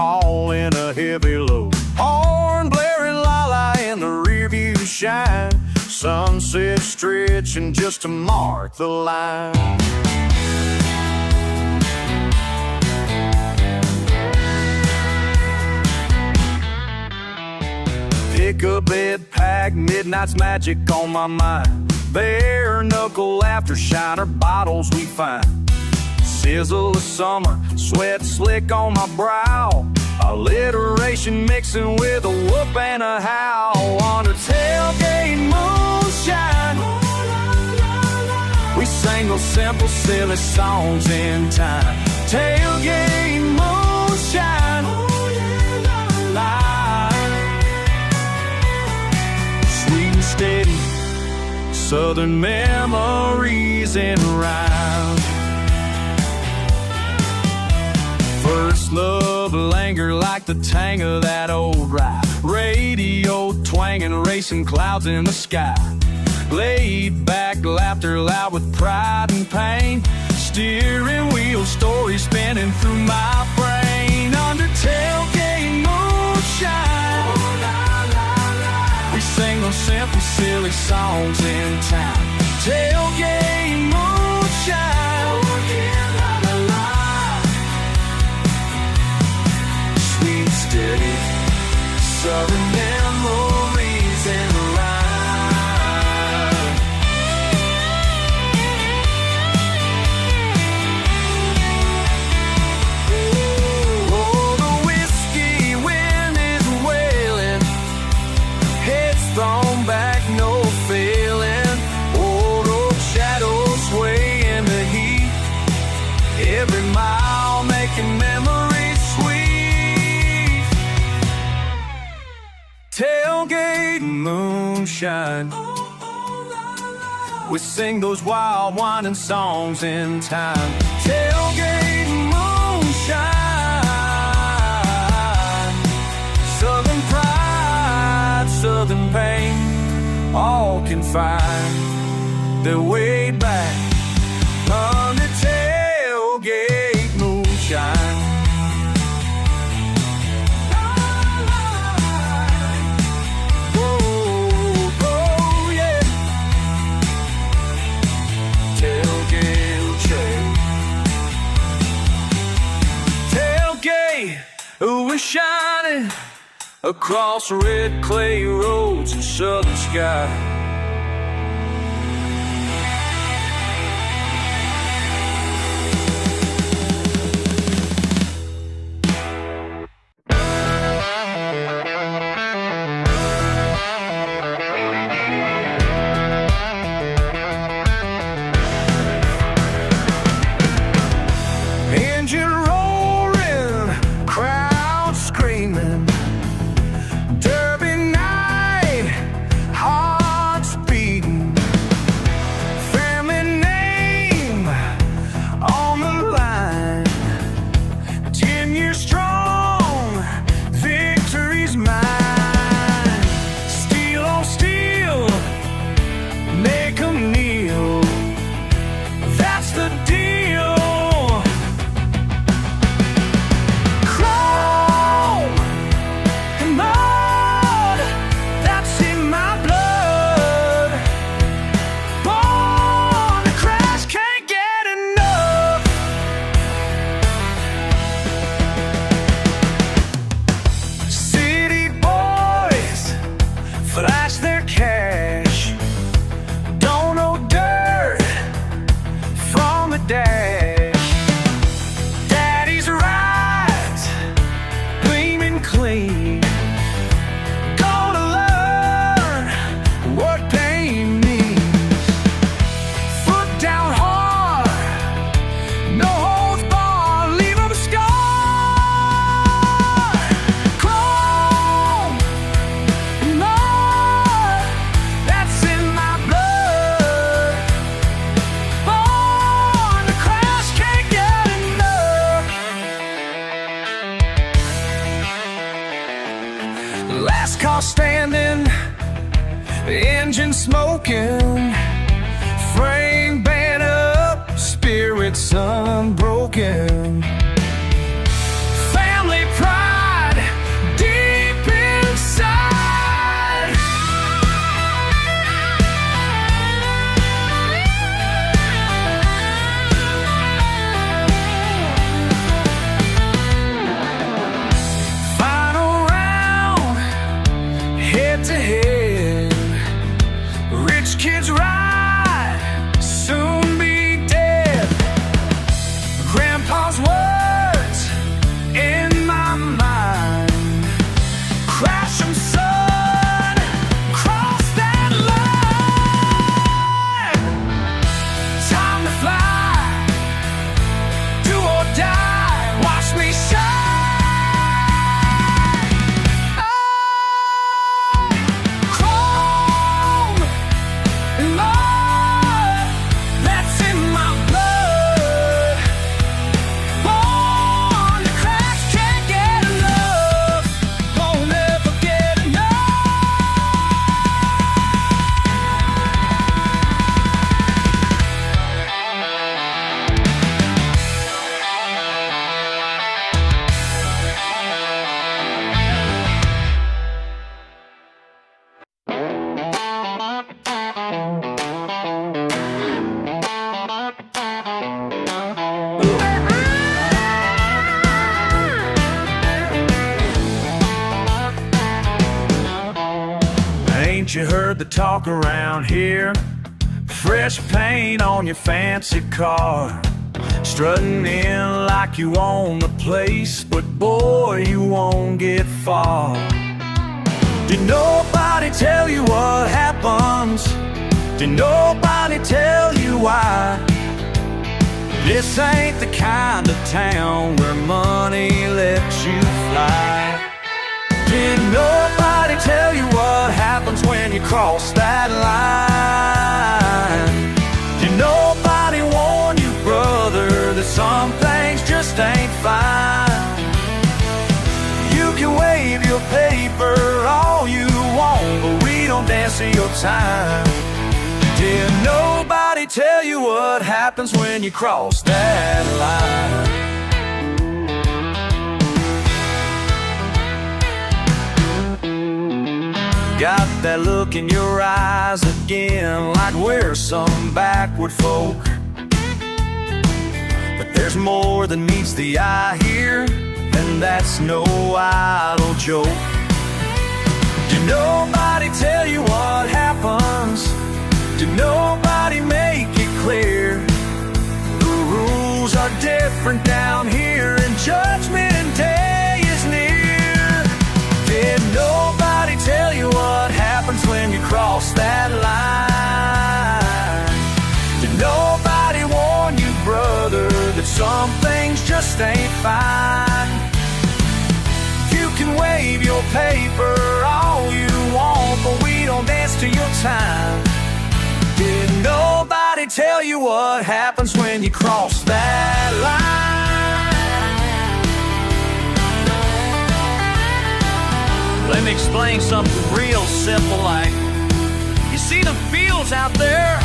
hauling a heavy load. Horn blaring, la-la in the rearview shine. Sunset stretching just to mark the line. Pick a bed pack, midnight's magic on my mind. Bare knuckle after shiner bottles we find. Sizzle of summer, sweat slick on my brow. Alliteration mixing with a whoop and a howl. Under tailgate moonshine, we sang those simple, silly songs in time. Tailgate moonshine, sweet and steady, southern memories in rhyme. First love linger like the tang of that old ride. Radio twanging, racing clouds in the sky. Laid back laughter loud with pride and pain. Steering wheel stories spinning through my brain. Under tailgate moonshine, we sing those simple, silly songs in time. Tailgate moonshine, sweet, steady, southern memories in rhyme. Oh, the whiskey wind is wailing, heads thrown back, no failing. Old oak shadows sway in the heat, every mile making memories sweet. Tailgate moonshine, we sing those wild winding songs in time. Tailgate moonshine, southern pride, southern pain, all can find their way back under tailgate moonshine. We're shining across red clay roads and southern sky. Engine roaring, crowd screaming. Derby night, hearts beating. Family name on the line. 10 years strong, victory's mine. Steel on steel, make 'em kneel. That's the deal. Chrome and mud, that's in my blood. Born to crash, can't get enough. City boys flash their cash. Don't know dirt from a dash. Daddy's rides gleaming clean. Gonna learn what pain means. Foot down hard, no holds barred, leave 'em scarred. Chrome and mud, that's in my blood. Born to crash, can't get enough. Last car standing, engine smoking, frame bent up, spirits unbroken. Family pride Ain't you heard the talk around here? Fresh paint on your fancy car, strutting in like you own the place, but boy, you won't get far. Did nobody tell you what happens? Did nobody tell you why? This ain't the kind of town where money lets you fly. Did nobody tell you what happens when you cross that line? Did nobody warn you, brother, that some things just ain't fine? You can wave your paper all you want, but we don't dance to your time. Did nobody tell you what happens when you cross that line? Got that look in your eyes again, like we're some backward folk. But there's more than meets the eye here, and that's no idle joke. Did nobody tell you what happens? Did nobody make it clear? The rules are different down here, and Judgment Day is near. Did nobody tell you what happens when you cross that line? Did nobody warn you, brother, that some things just ain't fine? You can wave your paper all you want, but we don't dance to your time. Did nobody tell you what happens when you cross that line? Let me explain something real simple, like, you see the fields out there?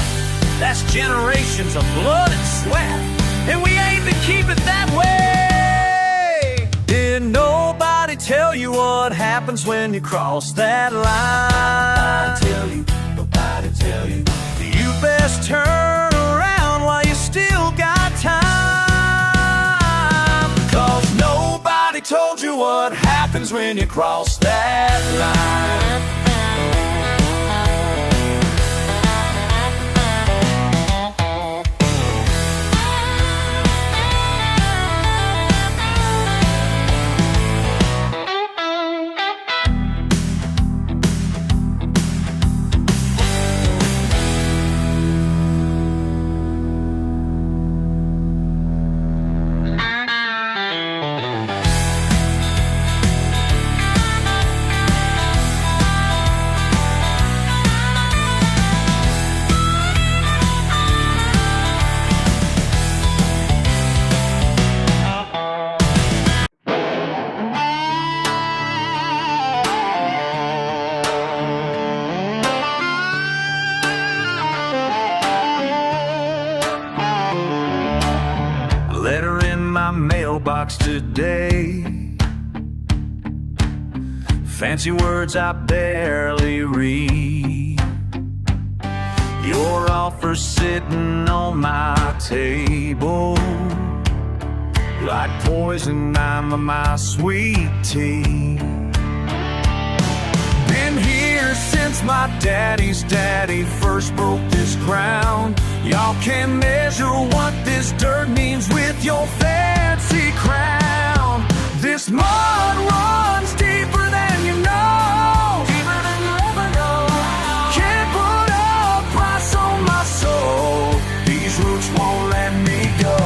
That's generations of blood and sweat, and we aim to keep it that way. Did nobody tell you what happens when you cross that line? Nobody tell you, nobody tell you. You best turn around while you still got time, 'cause nobody told you what happens when you cross that line. Letter in my mailbox today, fancy words I barely read. Your offer sitting on my table, like poison I'm my sweet tea. Been here since my daddy's daddy first broke this ground. Y'all can measure what this dirt means with your fancy crown. This mud runs deeper than you know, deeper than you ever know. Can't put a price on my soul, these roots won't let me go.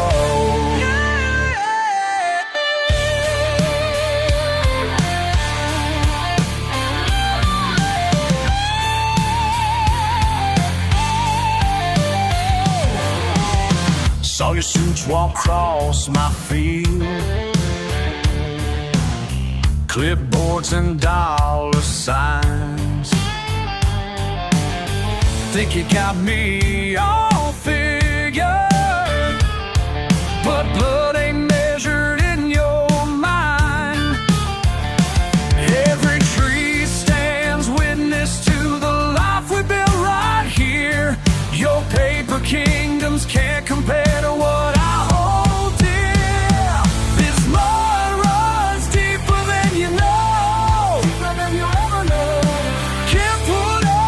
Saw your suits walk across my field, clipboards and dollar signs. Think you got me all figured, but blood ain't measured in your mind. Every tree stands witness to the life we built right here. Your paper kingdoms can't compare to what I hold dear. This mud runs deeper than you know, deeper than you ever know. Can't put a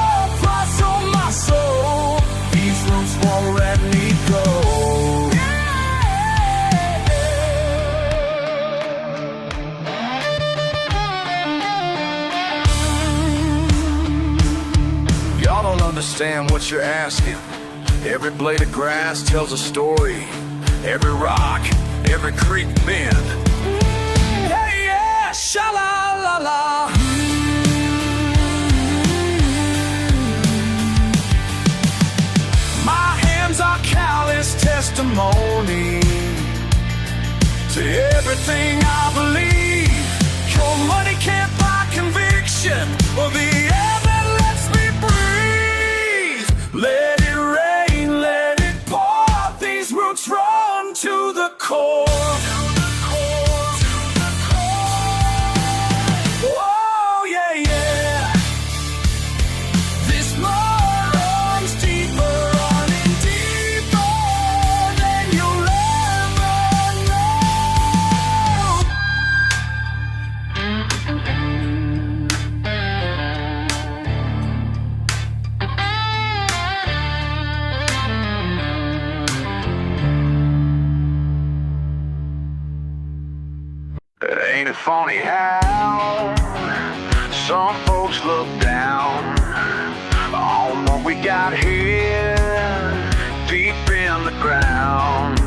understand what you're asking. Every blade of grass tells a story. Every rock, every creek bend. Hey, yeah, sha-la-la-la. My hands are callous testimony to everything I believe. Your money can't buy conviction or the air that lets me breathe. Let it rain, let it pour. These roots run to the core. Oh, yeah, yeah. This mud runs deeper, running deeper than you'll ever know. Ain't it funny how some folks look down on what we got here deep in the ground?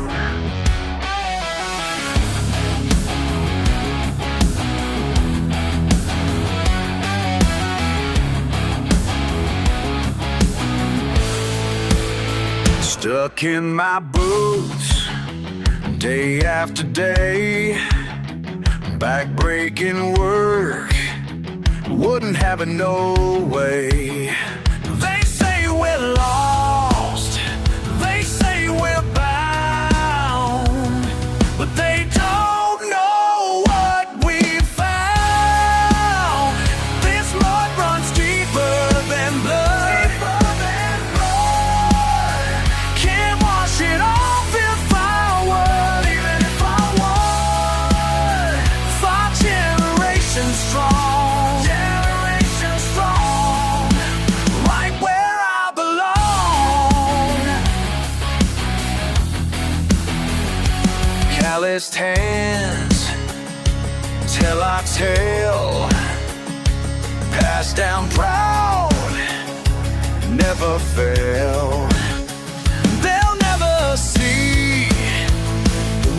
Stuck in my boots day after day, back-breaking work, wouldn't have it no way. They say we're lost, they say we're bound, but they don't know what we found. This mud runs deeper than blood, can't wash it off if I would, even if I would. 5 generations strong, right where I belong. Calloused hands tell our tale, passed down proud, never fail. They'll never see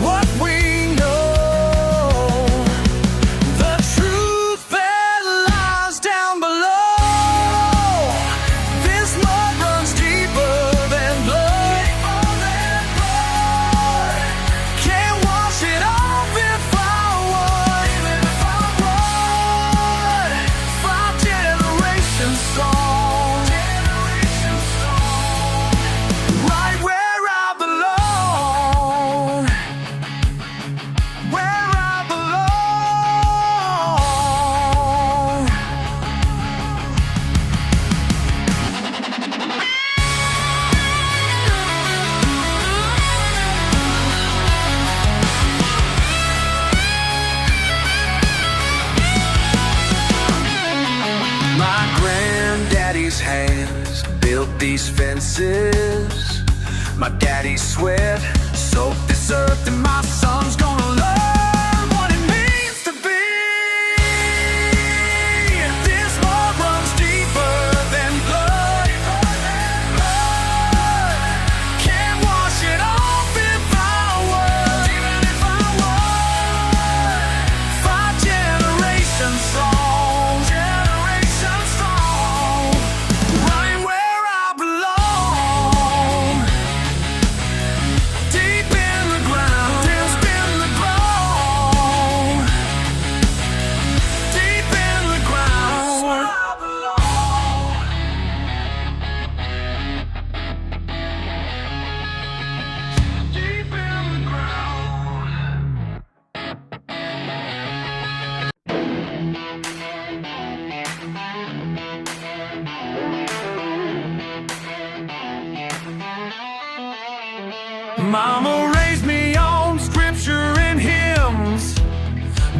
what we know, the truth that lies down below. This mud runs deeper than blood, can't wash it off if I would, even if I would. 5 generations strong, right where I belong, where I belong. My granddaddy's hands built these fences. My daddy's sweat soaked this earth, and my son's gonna learn what it means to be. This mud runs deeper than blood, can't wash it off if I would, even if I would. 5 generations strong, right where I belong. Deep in the ground, deep in the ground, where I belong. Deep in the ground. Mama raised me on scripture and hymns,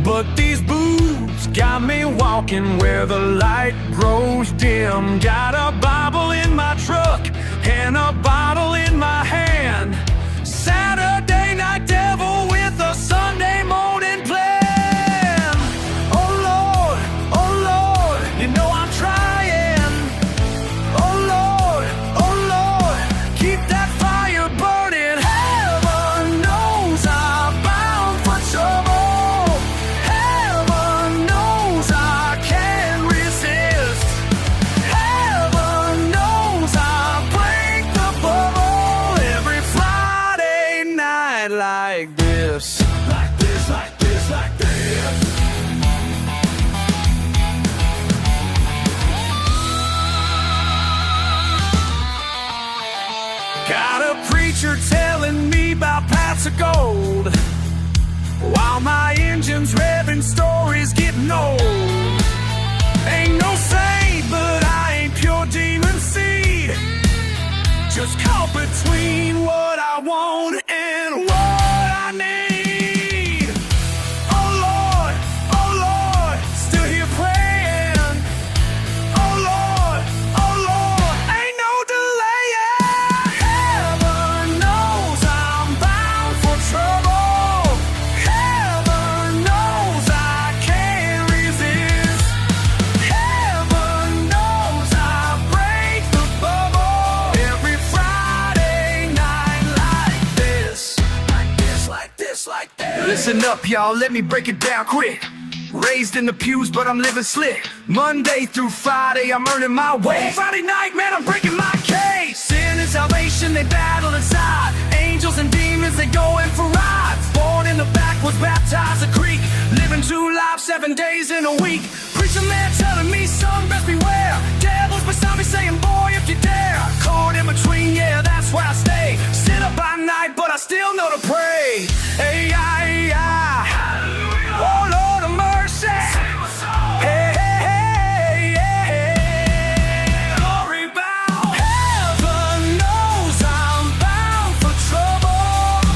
but these boots got me walking where the light grows dim. Got a Bible in my truck and a bottle in my hand. Saturday night devil with a Sunday morning plan. Oh Lord, you know I'm trying. Oh Lord, of gold, while my engine's revving, stories getting old. Ain't no saint, but I ain't pure demon seed, just caught between what I want and what I need. Oh Lord, still here praying. Oh Lord, ain't no delay. Heaven knows I'm bound for trouble. Heaven knows I can't resist. Heaven knows I break the bubble every Friday night like this. Like this. Listen up, y'all, let me break it down quick. Raised in the pews, but I'm living slick. Monday through Friday, I'm earning my way. Friday night, man, I'm breaking my case. Sin and salvation, they battle inside. Angels and demons, they going for rides. Born in the backwoods, baptized a creek. Living 2 lives, 7 days in a week. Preacher man telling me, son, best beware. Devils beside me saying, boy, if you dare. Caught in between, yeah, that's where I stay. Sit up by night, but I still know to pray. Hey, oh Lord of mercy. Hey, glory bound. Heaven knows I'm bound for trouble.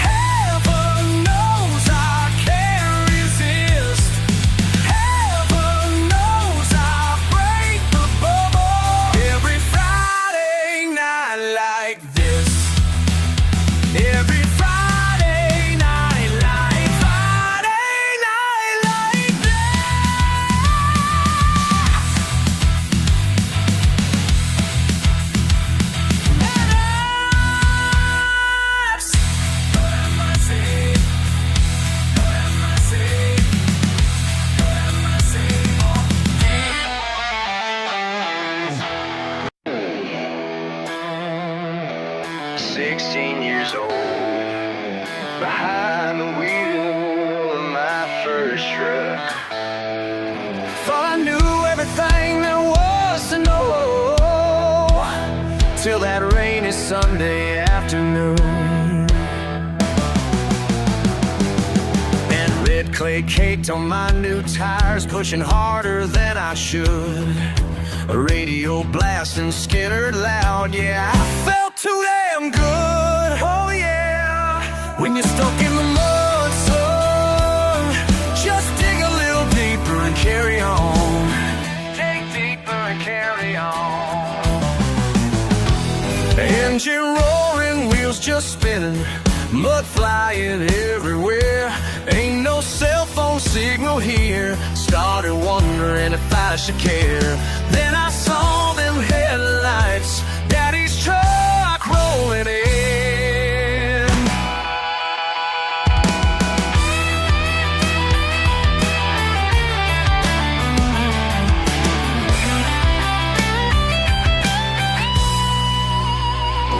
Heaven knows I can't resist. Heaven knows I break the bubble every Friday night like this. Every Friday night like this. Years old, behind the wheel of my first truck. Thought I knew everything there was to know, till that rainy Sunday afternoon. And red clay caked on my new tires, pushing harder than I should. A radio blasting Skinner loud, yeah, I felt too damn good. Oh yeah, when you're stuck in the mud, son, just dig a little deeper and carry on. Dig deeper and carry on. Engine roaring, wheels just spinning, mud flying everywhere. Ain't no cell phone signal here. Started wondering if I should care. Then I saw them headlights, Daddy's truck rolling in.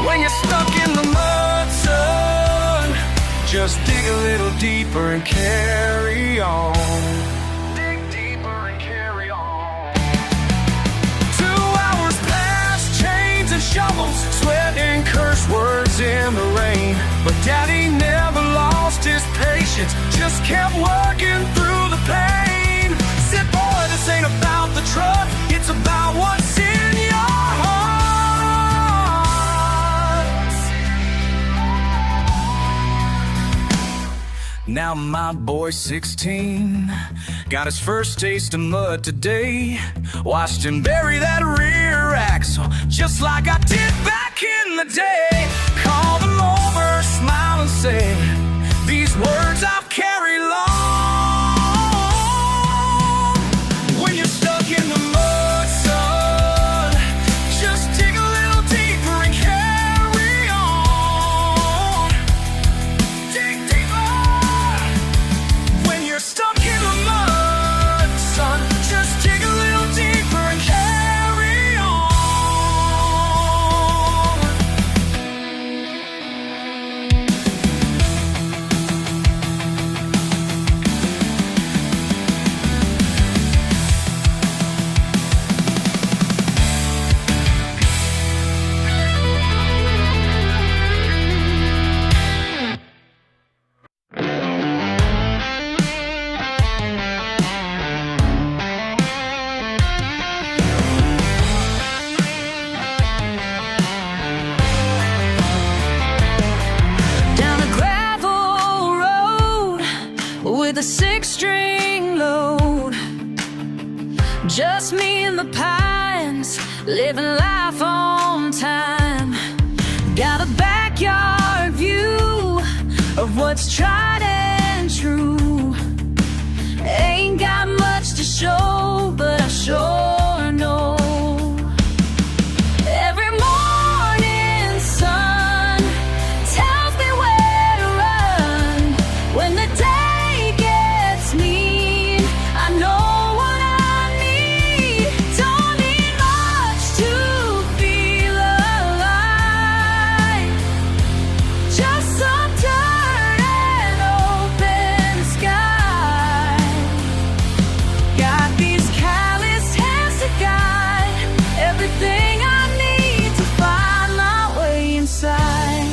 When you're stuck in the mud, son, just dig a little deeper and carry on. Dig deeper and carry on. 2 hours past, chains and shovels, sweat and curse words in the rain. But Daddy never lost his patience, just kept working through the pain. Said, boy, this ain't about the truck, it's about what's in your heart. Now my boy's 16, got his first taste of mud today. Watched him bury that rear axle, just like I did back in the day. Called him over, smile and say, these words I've carried long. When you're stuck in the mud, son, just dig a little deeper and carry on. Dig deeper. When you're stuck in the mud, son, just dig a little deeper and carry on. Just me and the pines, living life on time. Got a backyard view of what's tried and true. Ain't got much to show, but I sure know. Every morning sun tells me where to run. When the day gets mean, I know what I need. Don't need much to feel alive. Just some dirt and open sky. Got these calloused hands to guide everything I need to find my way inside.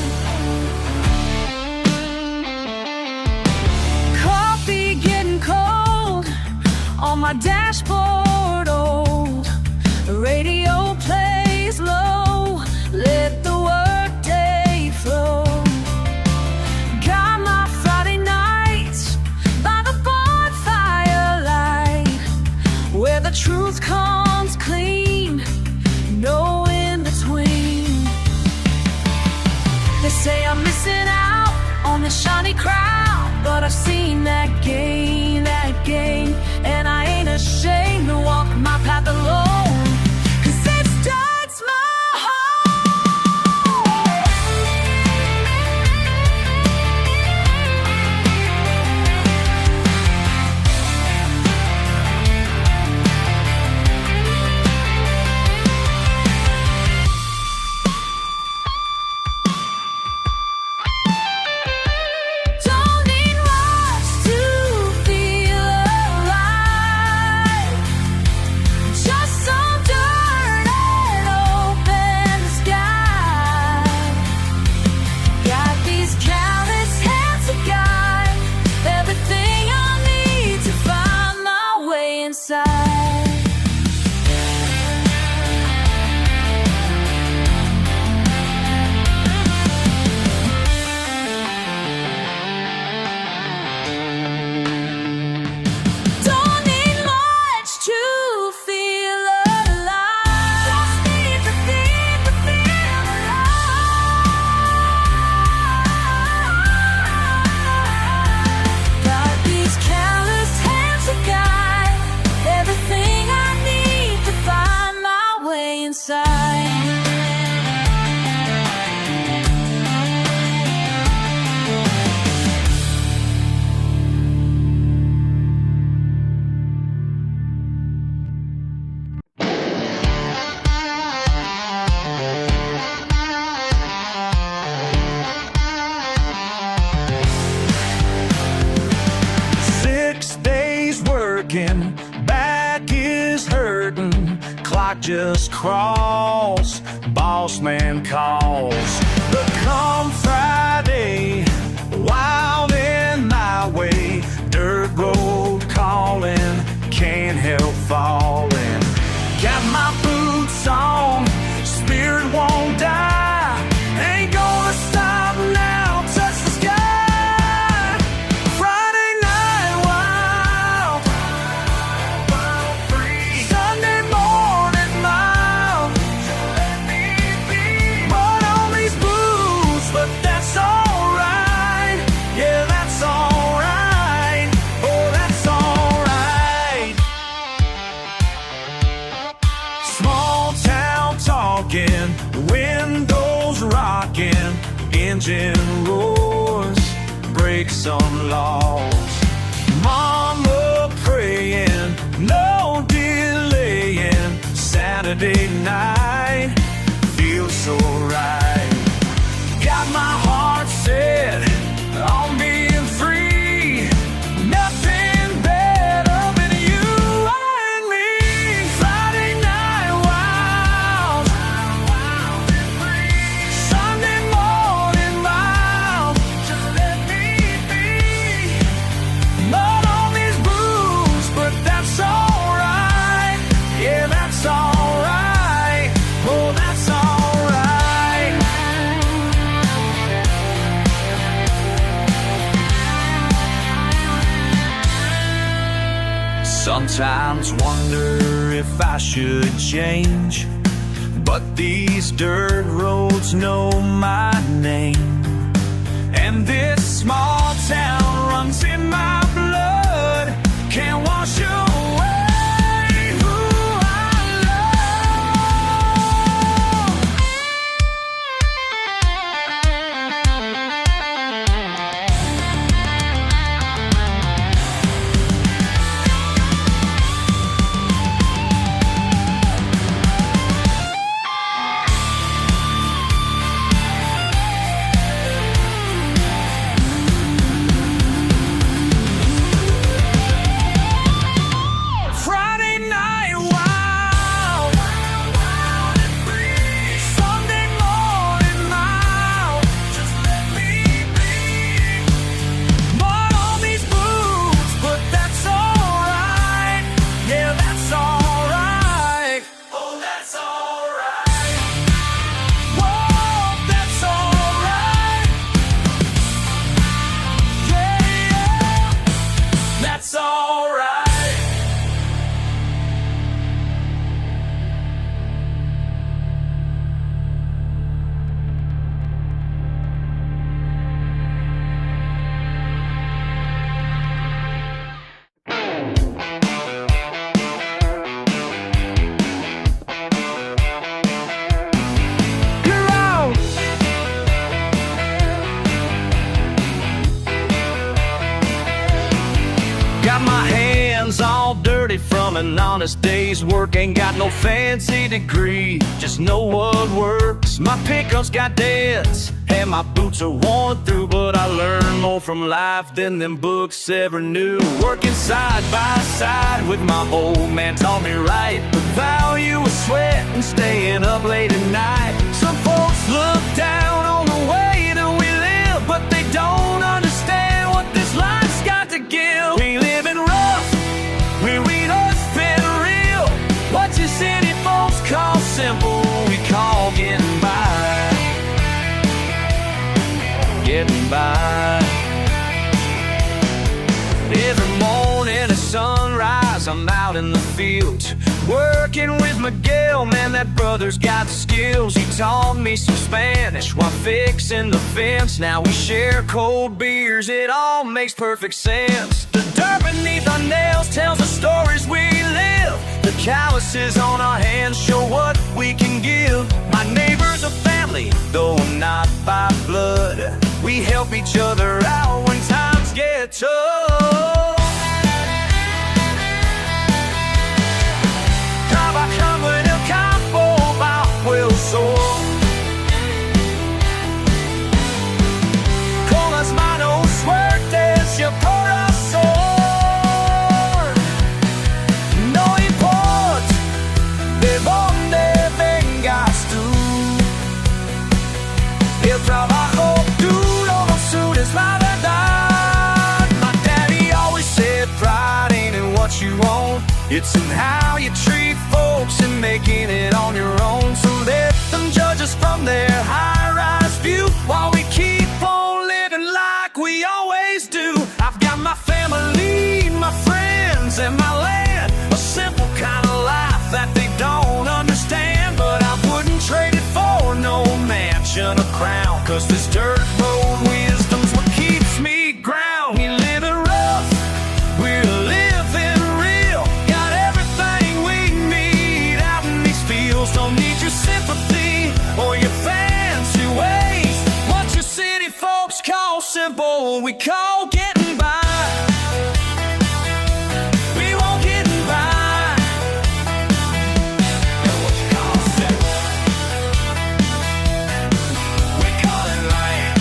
Coffee getting cold on my dashboard old. Radio plays low, let the workday flow. Got my Friday nights by the bonfire light, where the truth comes clean, no in between. They say I'm missing out on the shiny crowd, but I've seen that gain, and I ain't ashamed to walk my path alone, 'cause it starts my home. Don't need much to feel alive. Just some dirt and open sky. Got these callous hands to guide everything I need to find my way inside. Don't need much to feel alive. Just need to feel alive. Got these calloused hands to guide everything I need to find my way inside. Back is hurting, clock just crawls, boss man calls. But come Friday, wild in my way, dirt road calling, can't help falling. Got my boots on, spirit won't die, ain't gonna stop now, touch the sky. Friday night wild, Sunday morning mild, but on these blues, but that's alright, yeah that's alright, oh that's alright. Small town talking, windows rocking, engine roars, brakes on laws. Mama praying, no delaying, Saturday night feels so right. Got my heart set on being free, nothing better than you and me. Friday night wild, Sunday morning mild, just let me be. Not on these blues, but that's alright, yeah that's alright, oh that's alright. Sometimes wonder if I should change, but these dirt roads know my name, and this small town runs in my blood. Can't wash away who I got my hands all dirty from an honest day's work. Ain't got no fancy degree, just know what works. My pickup's got dents and my boots are worn through, but I learned more from life than them books ever knew. Working side by side with my old man taught me right, the value of sweat and staying up late at night. Some folks look down on the way that we live, but they don't understand what this life's got to give. We live in rough, we read us been real. What you city folks call simple, we call getting by. Getting by. Every morning at sunrise I'm out in the field working with Miguel, man, that brother's got the skills. He taught me some Spanish while fixing the fence. Now we share cold beers, it all makes perfect sense. The dirt beneath our nails tells the stories we live. The calluses on our hands show what we can give. My neighbor's a family, though not by blood. We help each other out when times get tough. Trabajamos en el campo bajo el sol, con las manos fuertes y el corazón. No importa de dónde vengas tú, el trabajo duro no sur es la verdad. My daddy always said pride ain't in what you own, it's in how you treat folks and making it on your own. So let them judge us from their high-rise view while we keep on living like we always do. I've got my family, my friends, and my land, a simple kind of life that they don't understand, but I wouldn't trade it for no mansion or crown, 'cause this dirt road wisdom's what keeps me ground. We live it rough, we're living real, got everything we need out in these fields. Don't need your sympathy or your fancy ways. What your city folks call simple, we call getting by. We won't getting by. What you call simple, we call it life.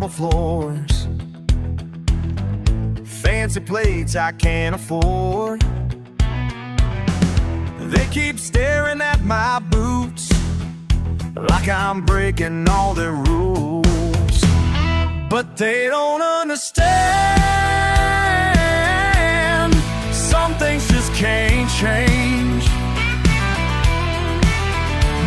tile floors, fancy plates I can't afford. They keep staring at my boots like I'm breaking all their rules. But they don't understand, some things just can't change.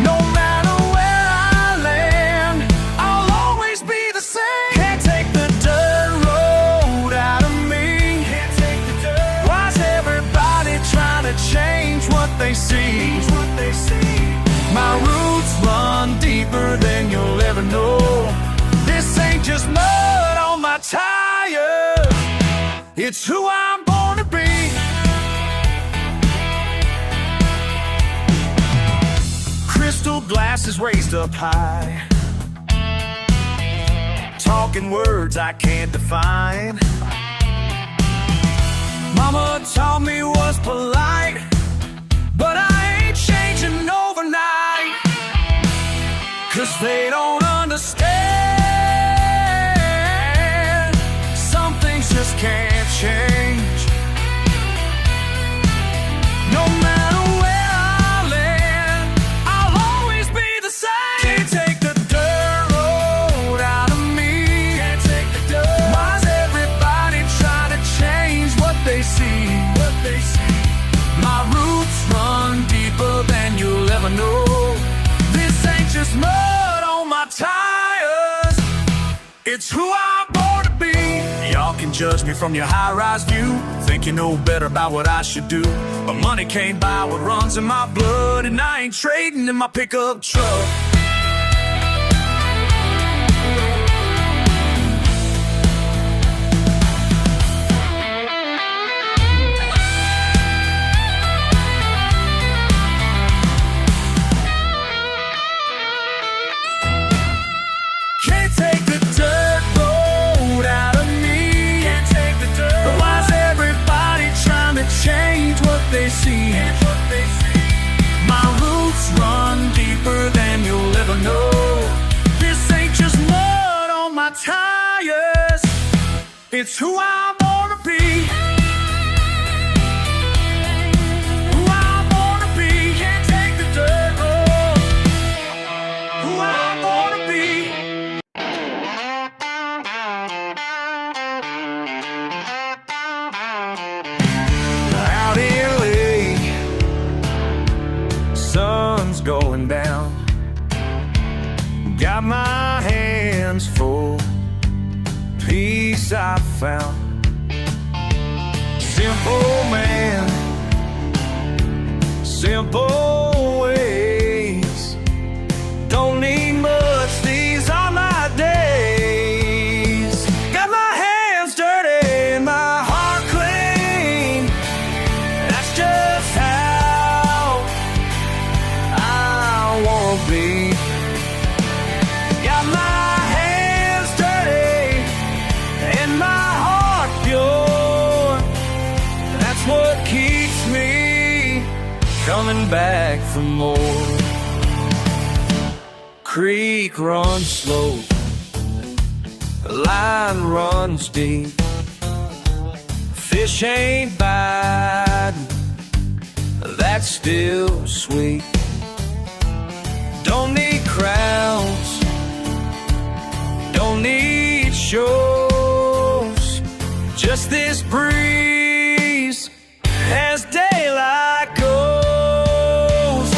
No matter where I land, I'll always be the same. Can't take the dirt road out of me. Can't take the dirt. Why's everybody trying to change what they see? My roots run deeper than you'll ever know. This ain't just mud on my tires, it's who I'm born to be. Crystal glasses raised up high, talking words I can't define. Mama taught me what's polite, but I ain't changing overnight. 'Cause they don't understand, some things just can't change. No matter where I land, I'll always be the same. Can't take the dirt road out of me. Can't take the dirt. Why's everybody trying to change what they see? My roots run deeper than you'll ever know. This ain't just mud on my tires, it's who I'm born to be. Y'all can judge me from your high-rise view, think you know better about what I should do. But money can't buy what runs in my blood, and I ain't trading in my pickup truck. Change what they see. My roots run deeper than you'll ever know. This ain't just mud on my tires, it's who I'm born to be. Who I'm born to be. Can't take the dirt road. Who I'm born to be. Sun's going down, got my hands full, peace I found. Simple man, simple ways, don't need much, these are my days. Got my hands dirty and my heart clean, that's just how won't be. Got my hands dirty and my heart pure, that's what keeps me coming back for more. Creek runs slow, line runs deep, fish ain't biting, that's still sweet. Don't need crowds, don't need shows, just this breeze as daylight goes.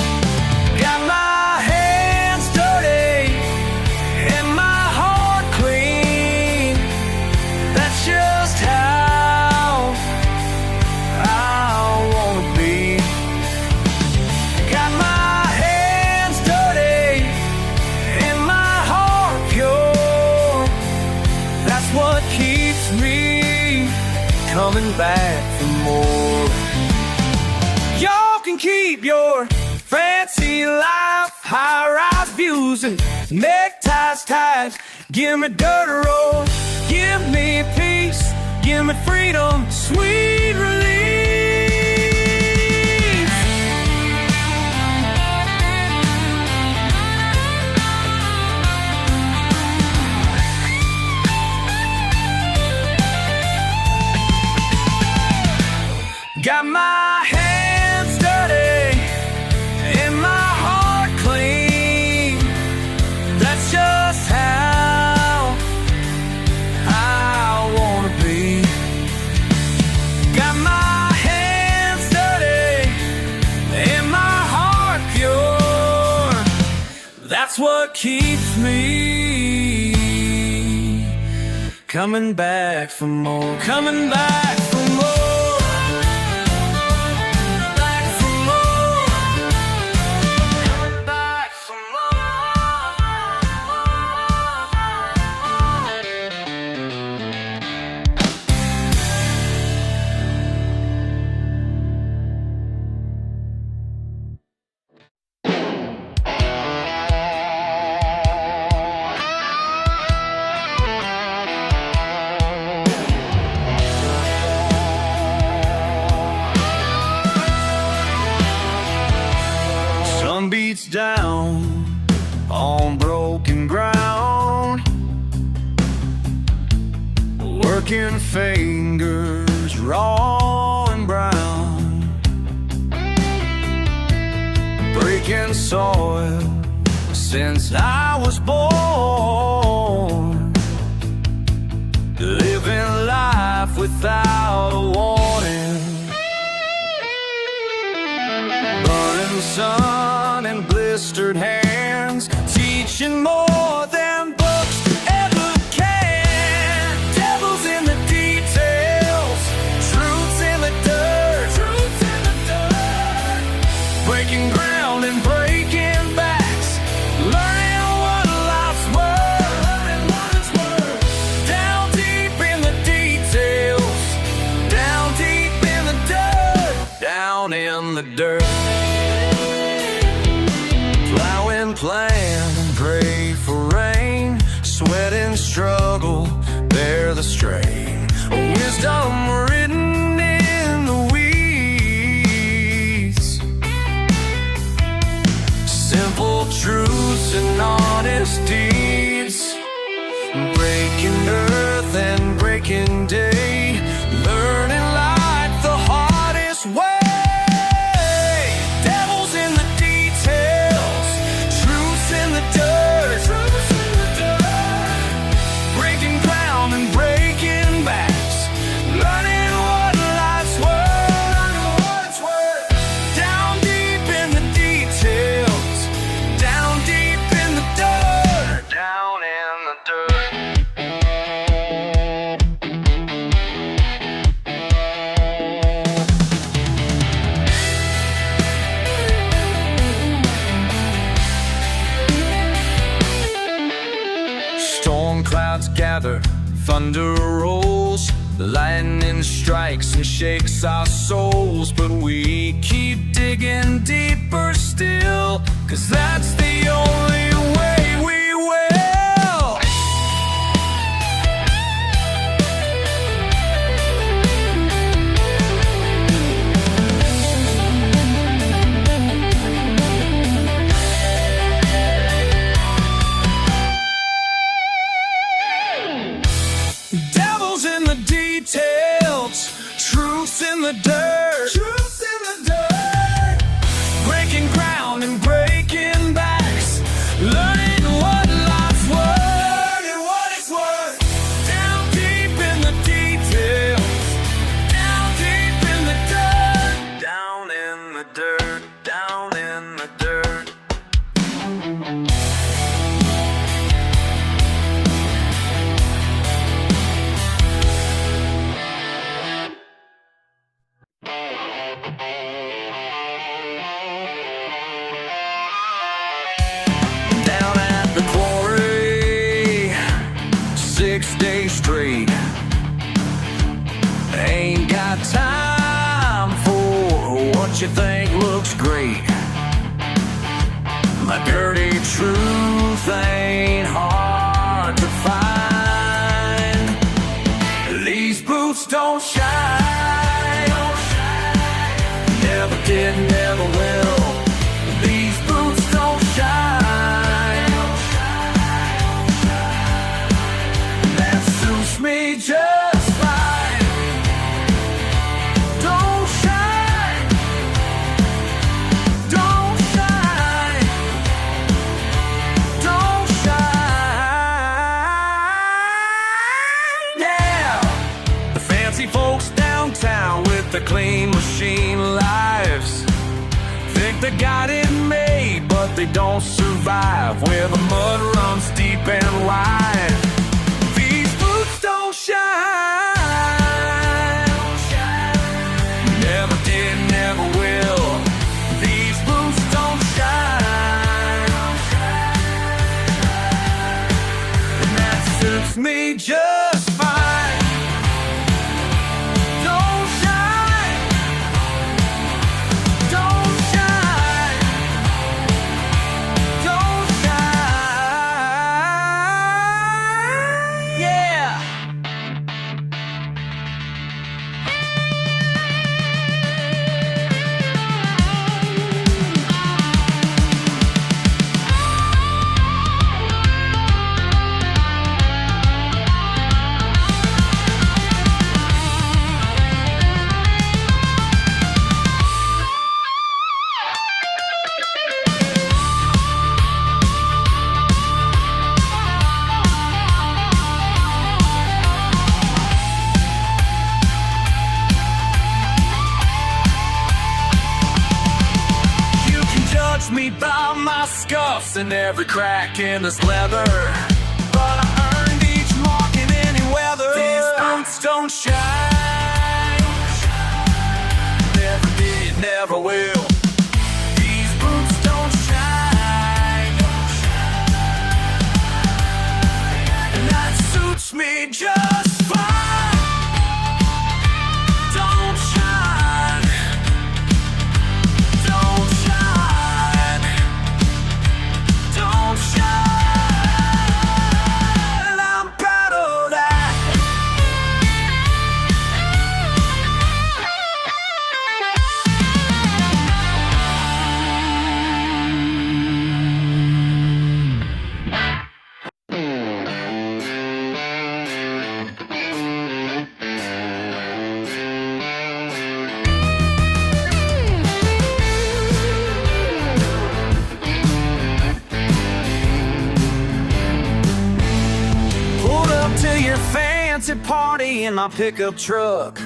Got my hands dirty and my heart clean, that's just how I wanna be. Got my what keeps me coming back for more. Y'all can keep your fancy life, high-rise views and neckties tied. Give me dirt road, give me peace, give me freedom, sweet relief. keeps me coming back for more, coming back for more, back for more, coming back for sun beats down on broken ground, working fingers raw and brown, breaking soil since I was born, living life without a warning, burning sun and blistered hands, teaching more than books ever can. Devils in the details, truths in the dirt, truths in the dirt, breaking ground and breaking backs, learning what life's worth, learning what it's worth. Down deep in the details, down deep in the dirt, down in the dirt. Plan, pray for rain, sweat and struggle, bear the strain. Wisdom written in the weeds, simple truths and honest deeds, breaking earth and breaking day, learning life the hardest way. Storm clouds gather, thunder rolls, lightning strikes and shakes our souls, but we keep digging deeper still, 'cause that's the only way we will. Devils in the details, truths in the dirt, truths in the dirt, breaking ground and breaking backs, learning what life's worth, and what it's worth. Down deep in the details, down deep in the dirt, down in the dirt, down in the dirt. Down at the quarry, 6 days straight, ain't got time for what you think looks great. My dirty truth ain't hard to find. These boots don't shine, never did, never will. These boots don't shine, that suits me just fine. Don't shine, don't shine, don't shine. Yeah, the fancy folks downtown with the clean machine lives think they got it made, but they don't survive. We're the mud runs deep and wide. These boots don't shine. Never did, never will. These boots don't shine. And that suits me just fine. Don't shine. Don't shine. Don't shine. Yeah. Judge me by my scuffs and every crack in this leather, but I earned each mark in any weather. These boots don't shine. Never did, never will. These boots don't shine. And that suits me just fine. Don't shine. Don't shine. Don't shine. I'm proud of that. Pulled up to your fancy party in my pickup truck.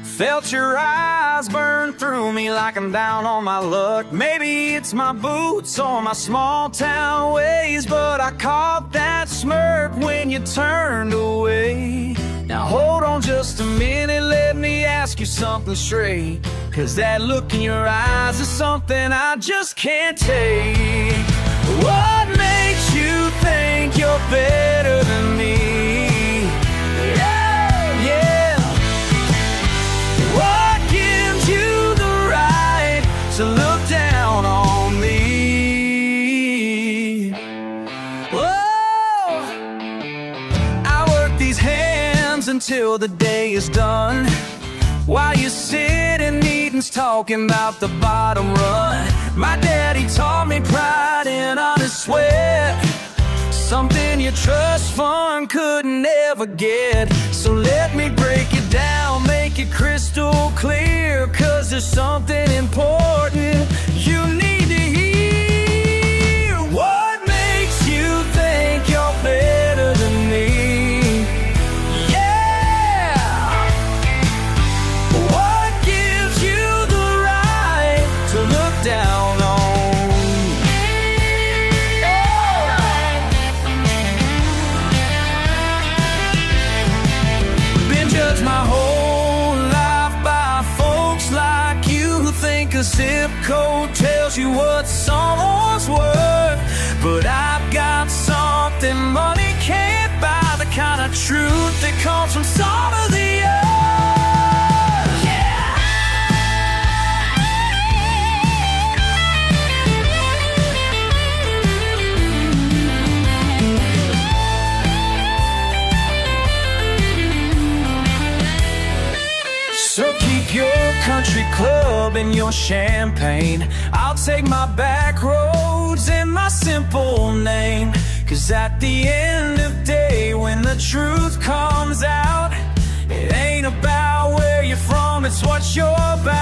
Felt your eyes burn through me like I'm down on my luck. Maybe it's my boots or my small town ways, but I caught that smirk when you turned away. Now hold on just a minute, let me ask you something straight, 'cause that look in your eyes is something I just can't take. What makes you think you're better than me? Yeah, yeah. What gives you the right to look down on me? Whoa, I work these hands until the day is done, while you sitting meetings talking about the bottom run. My daddy taught me pride in honest sweat, something your trust fund couldn't ever get. So let me break it down, make it crystal clear, 'cause there's something important you need to hear. What makes you think you're better than me? Yeah. What gives you the right to look down on me? Been judged my whole life by folks like you who think a zip code tells you what someone's worth. But I've got something money can't buy, the kind of truth that comes from some of the earth. Yeah. So keep your country club and your champagne. I'll take my back roads and my simple name, 'cause at the end of day, when the truth comes out, it ain't about where you're from, it's what you're about.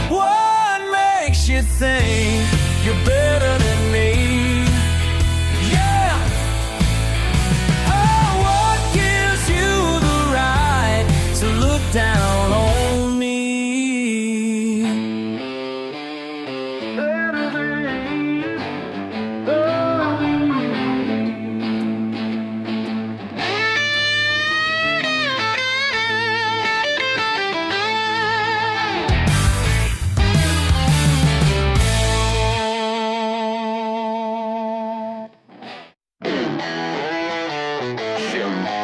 What makes you think you're better than me? Yeah. Oh, what gives you the right to look down on me? Better than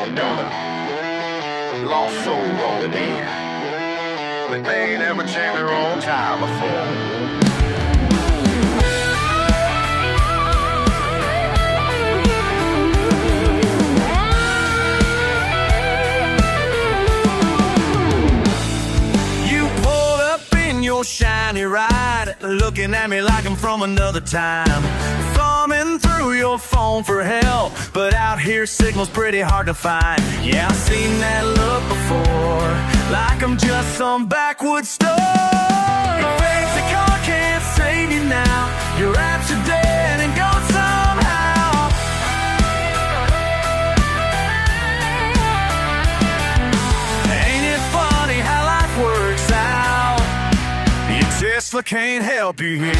another lost soul rolling in, but they ain't ever changed their own time before. Shiny ride, looking at me like I'm from another time. Thumbing through your phone for help, but out here signal's pretty hard to find. Yeah, I've seen that look before, like I'm just some backwoods store. Your fancy car can't save you now. Your apps are dead and gone somehow. Ain't it funny how life works out? Tesla can't help you here.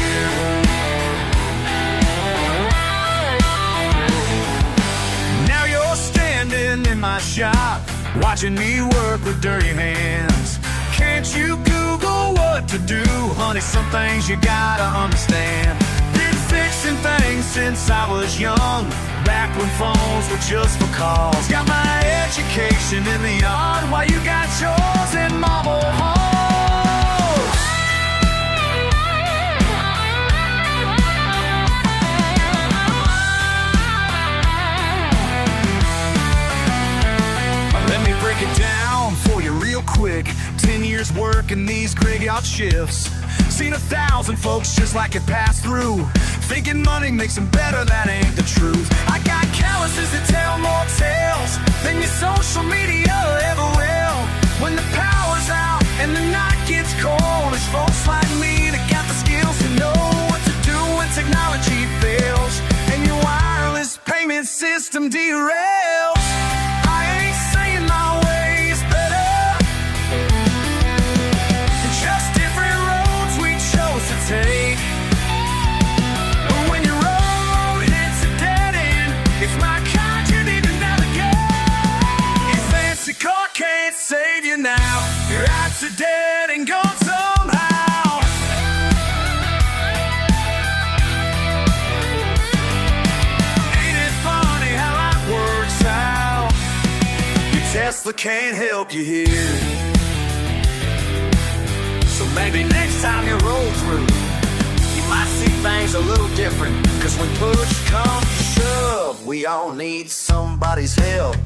Now you're standing in my shop, watching me work with dirty hands. Can't you Google what to do, honey? Some things you gotta understand. Been fixing things since I was young, back when phones were just for calls. Got my education in the yard while you got yours in mobile homes. Break it down for you real quick. 10 years working these graveyard shifts. Seen 1,000 folks just like it pass through, thinking money makes them better, that ain't the truth. I got calluses that tell more tales than your social media ever will. When the power's out and the night gets cold, there's folks like me that got the skills to know what to do when technology fails and your wireless payment system derails. Take. But when your road hits a dead end, it's my kind you need to navigate. Your fancy car can't save you now. Your apps are dead and gone somehow. Ain't it funny how life works out? Your Tesla can't help you here. So maybe next time you roll through, you might see things a little different. Cause when push comes to shove, we all need somebody's help.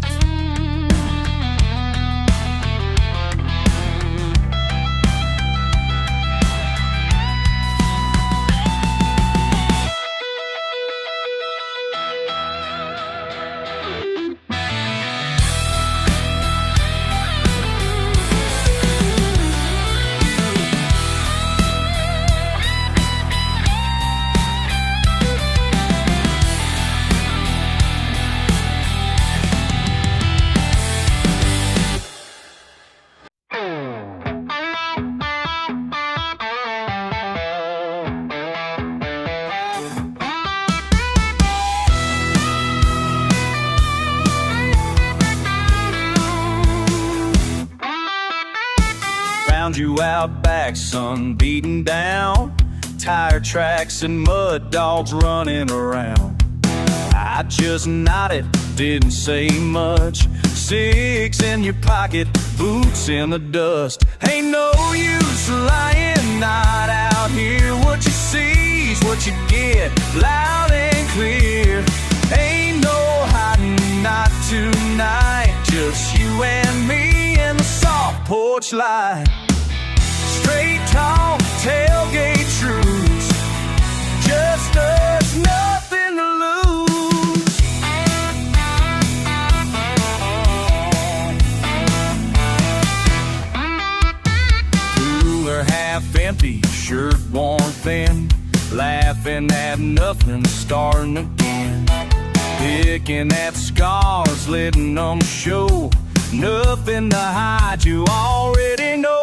You out back, sun beating down, tire tracks and mud dogs running around. I just nodded, didn't say much. 6 in your pocket, boots in the dust. Ain't no use lying, not out here. What you see's what you get, loud and clear. Ain't no hiding, not tonight. Just you and me in the soft porch light. Straight talk, tailgate truths, just us, nothing to lose. Cooler half empty, shirt worn thin, laughing at nothing, starting again. Picking at scars, letting them show, nothing to hide, you already know.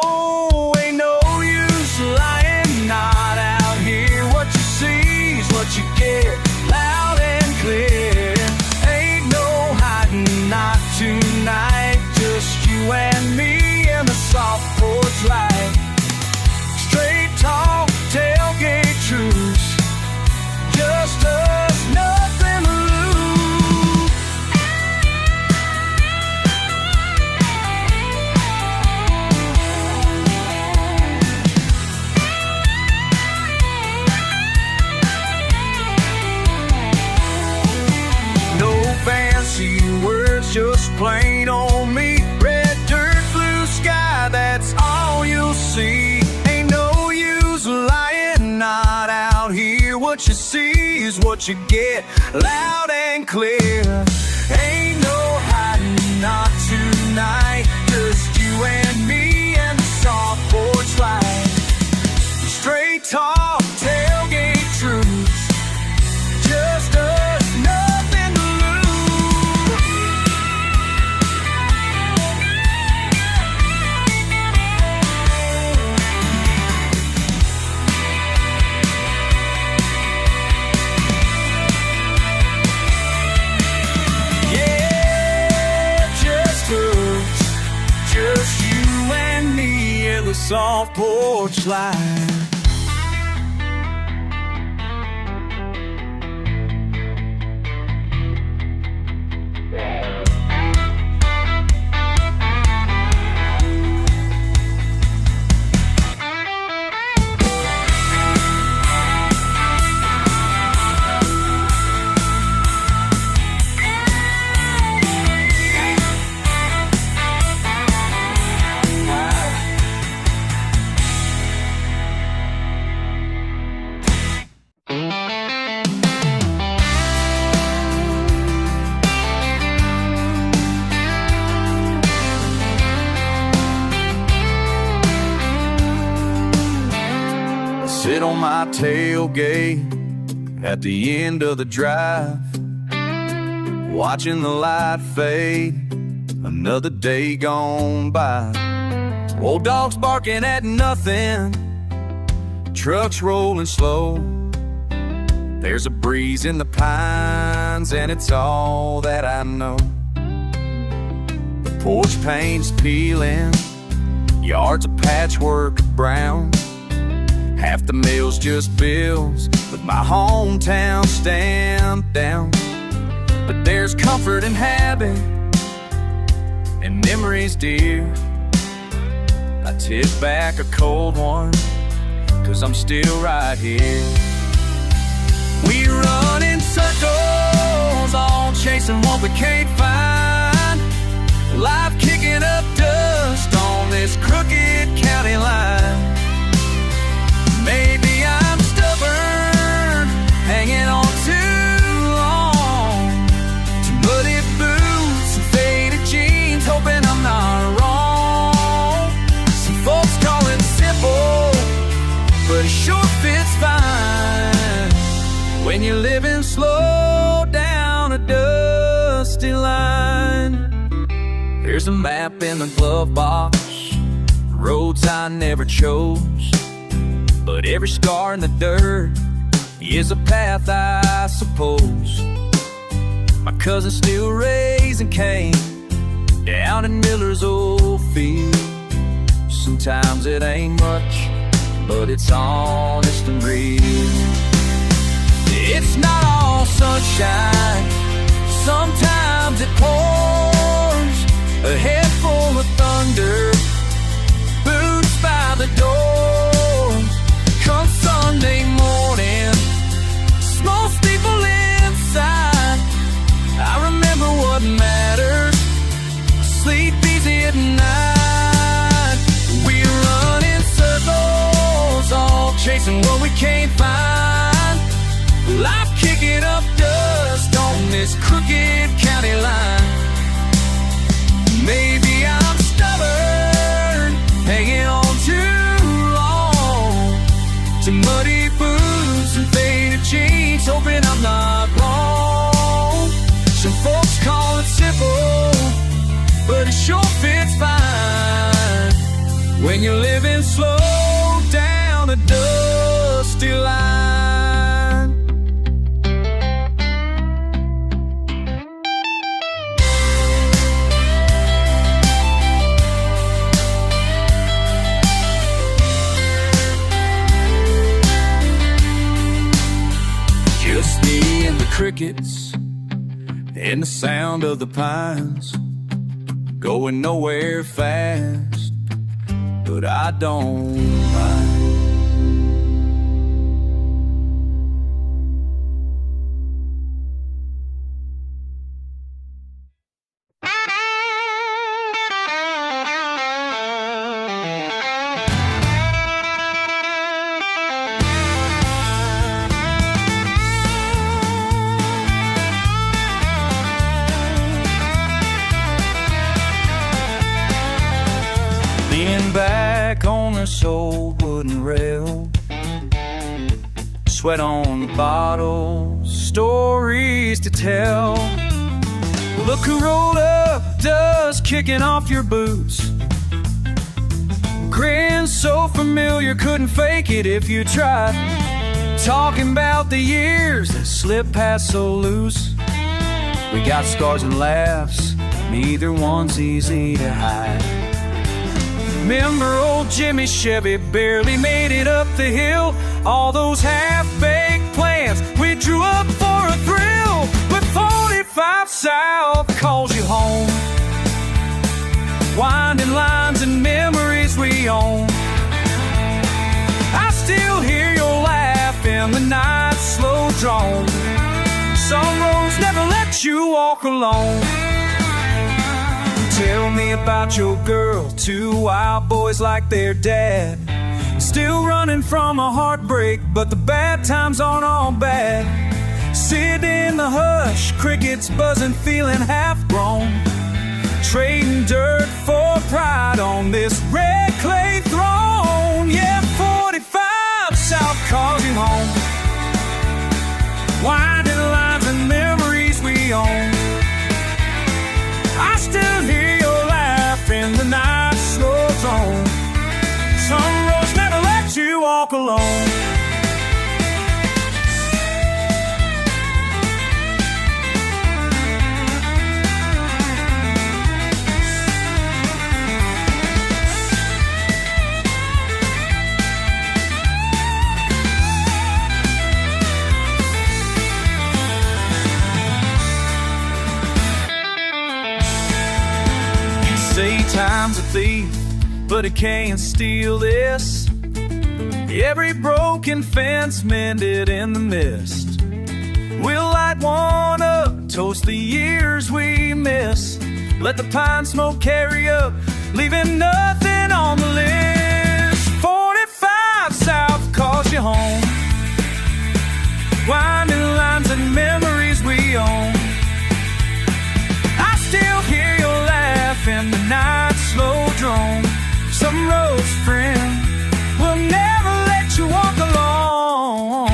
Ain't no use lying, not out here. What you see is what you get, loud and clear. Ain't no hiding, not tonight. Just you and me in the soft porch light. Straight talk, tailgate truths, just us, nothing to lose. what you see is what you get, loud and clear. Ain't no hiding, not tonight. Just you and me and the soft porch light. Straight talk, tailgate truths. Just us, nothing to lose. Yeah, just us, just you and me and the soft porch light. Sit on my tailgate at the end of the drive, watching the light fade, another day gone by. Old dogs barking at nothing, trucks rolling slow. There's a breeze in the pines and it's all that I know. The porch paint's peeling, yard's a patchwork of brown. Half the mill's just bills, with my hometown stamped down. But there's comfort in habit, and memories dear. I tip back a cold one, 'cause I'm still right here. We run in circles, all chasing what we can't find. Life kicking up dust on this crooked county line. Maybe I'm stubborn, hanging on too long to muddy boots and faded jeans, hoping I'm not wrong. Some folks call it simple, but it sure fits fine when you're living slow down a dusty line. Here's a map in the glove box, roads I never chose. But every scar in the dirt is a path, I suppose. My cousin's still raising cane down in Miller's old field. Sometimes it ain't much, but it's honest and real. It's not all sunshine, sometimes it pours. A head full of thunder, boots by the door. Come Sunday morning, small steeple inside. I remember what matters, sleep easy at night. We run in circles, all chasing what we can't find. Life kicking up dust on this crooked county line. Maybe I'm stubborn, hanging on too long to muddy boots and faded jeans, hoping I'm not wrong. Some folks call it simple, but it sure fits fine when you're living slow down a dusty line. Just me and the crickets and the sound of the pines, going nowhere fast, but I don't mind. numerous old wooden rail. Sweat on the bottle, stories to tell. Look who rolled up, dust kicking off your boots. Grin so familiar, couldn't fake it if you tried. Talking about the years that slip past so loose. We got scars and laughs, neither one's easy to hide. Remember old Jimmy Chevy barely made it up the hill. All those half-baked plans we drew up for a thrill. But 45 South calls you home. Winding lines and memories we own. I still hear your laugh in the night's slow drone. Some roads never let you walk alone. Tell me about your girl, two wild boys like their dad. Still running from a heartbreak, but the bad times aren't all bad. Sitting in the hush, crickets buzzing, feeling half-grown. Trading dirt for pride on this red clay throne. Yeah, 45 South calls you home. Winding lines and memories we own. I still hear your laugh in the night slow zone. Some roads never let you walk alone. Say time's a thief, but it can't steal this. Every broken fence mended in the mist. We'll light one up, toast the years we miss. Let the pine smoke carry up, leaving nothing on the list. 45 South calls you home. Winding lines and memories we own. I still hear your laugh in the night slow drone. Some roads, friend, will never let you walk alone.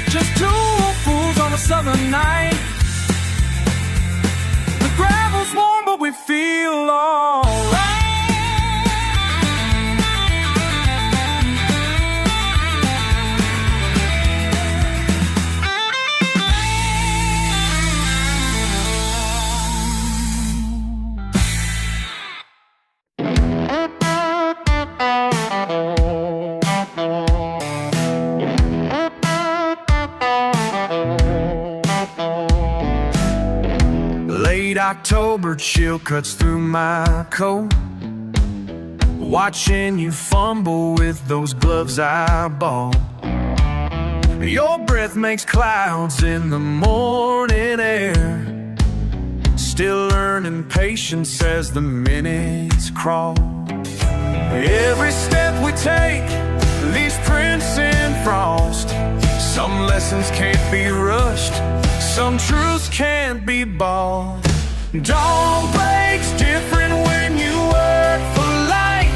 Just two old fools on a southern night. The gravel's warm, but we feel alright. October chill cuts through my coat. Watching you fumble with those gloves I bought. Your breath makes clouds in the morning air. Still learning patience as the minutes crawl. Every step we take leaves prints in frost. Some lessons can't be rushed, some truths can't be bought. Dawn breaks different when you work for light.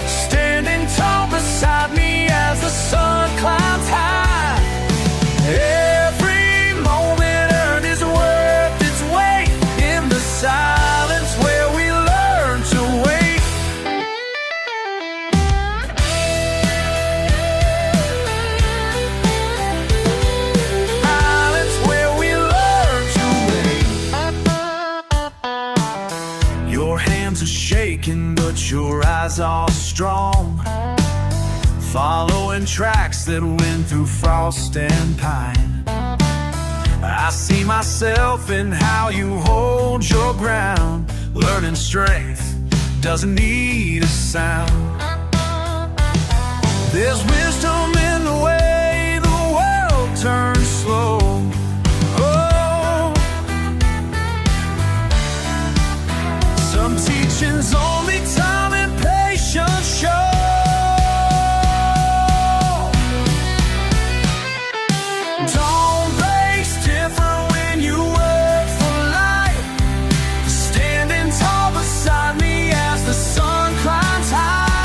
Standing tall beside me as the sun climbs high. Every moment earned is worth its weight in the silence where we learn to wait. Silence where we learn to wait. Your hands are shaking, but your eyes are strong. Following tracks that went through frost and pine. I see myself in how you hold your ground. Learning strength doesn't need a sound. There's wisdom in the way the world turns slow. Oh, some teachings only time and patience show. Dawn breaks different when you work for life. Standing tall beside me as the sun climbs high.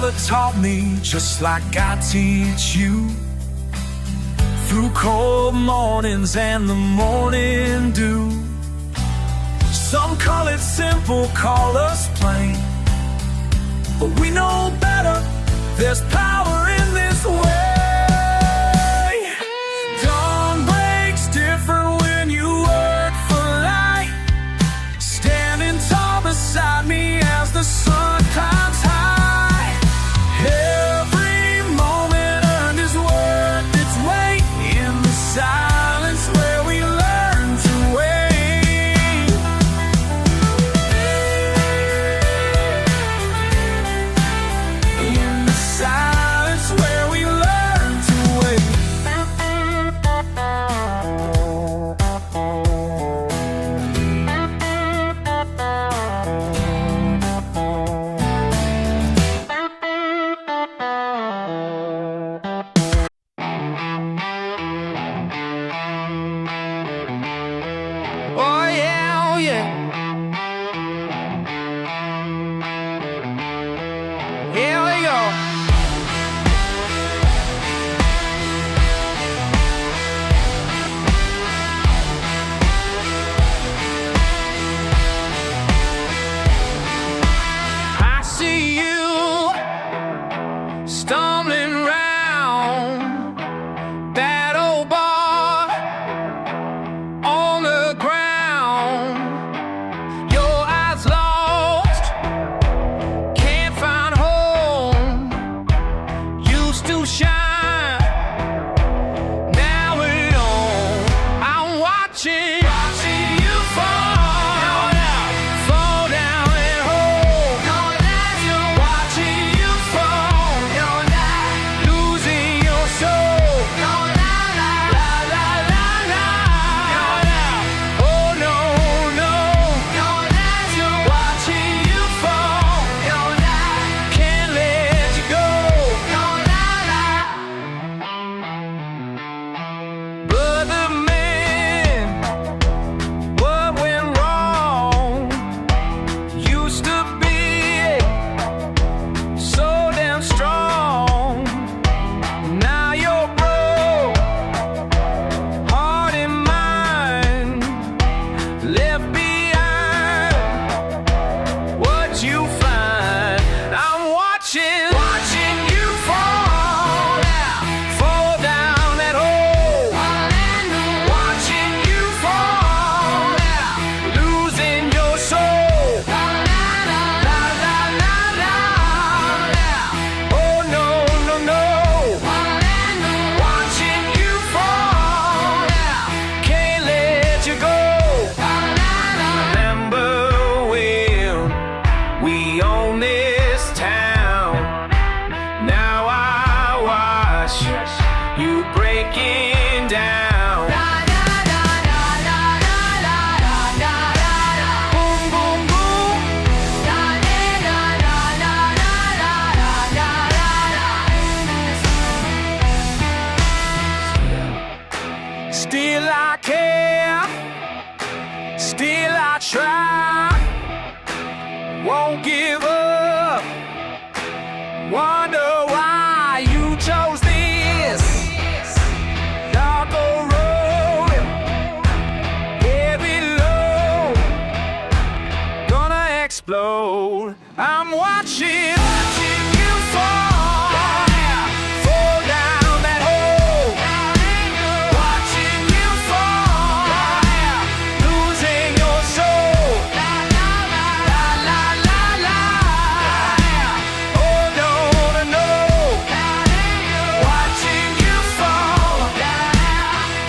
father taught me just like I teach you, through cold mornings and the morning dew. Some call it simple, call us plain, but we know better. There's power in this way. Dawn breaks different when you work for light, standing tall beside me as the sun climbs high. Every moment earned is worth its weight in the silence where we learn to wait. In the silence where we learn to wait. Oh yeah, oh yeah. Here we go. I see you stumbling round that old bar on the ground, your eyes lost, can't find home. Used to shine, now it don't. I'm watching you fall down and hold. Watching you fall, losing your soul. La la la la. Oh no, no. Watching you fall, can't let you go. Brother man, what went wrong? Used to be so damn strong. Now you're broke, heart and mind left behind. What you find? I'm watching you fall down that hole. Watching you fall, losing your soul. La la la la. Oh no, no, no. Watching you fall, can't let you go. Remember when we owned this town? Now I watch you breaking down. Boom, boom, boom. Still I care, still I try, won't give up. Wonder why you chose this darker road. Heavy load, gonna explode. I'm watching you fall down that hole. Watching you fall, losing your soul. La la la. Oh no, no, no. Watching you fall,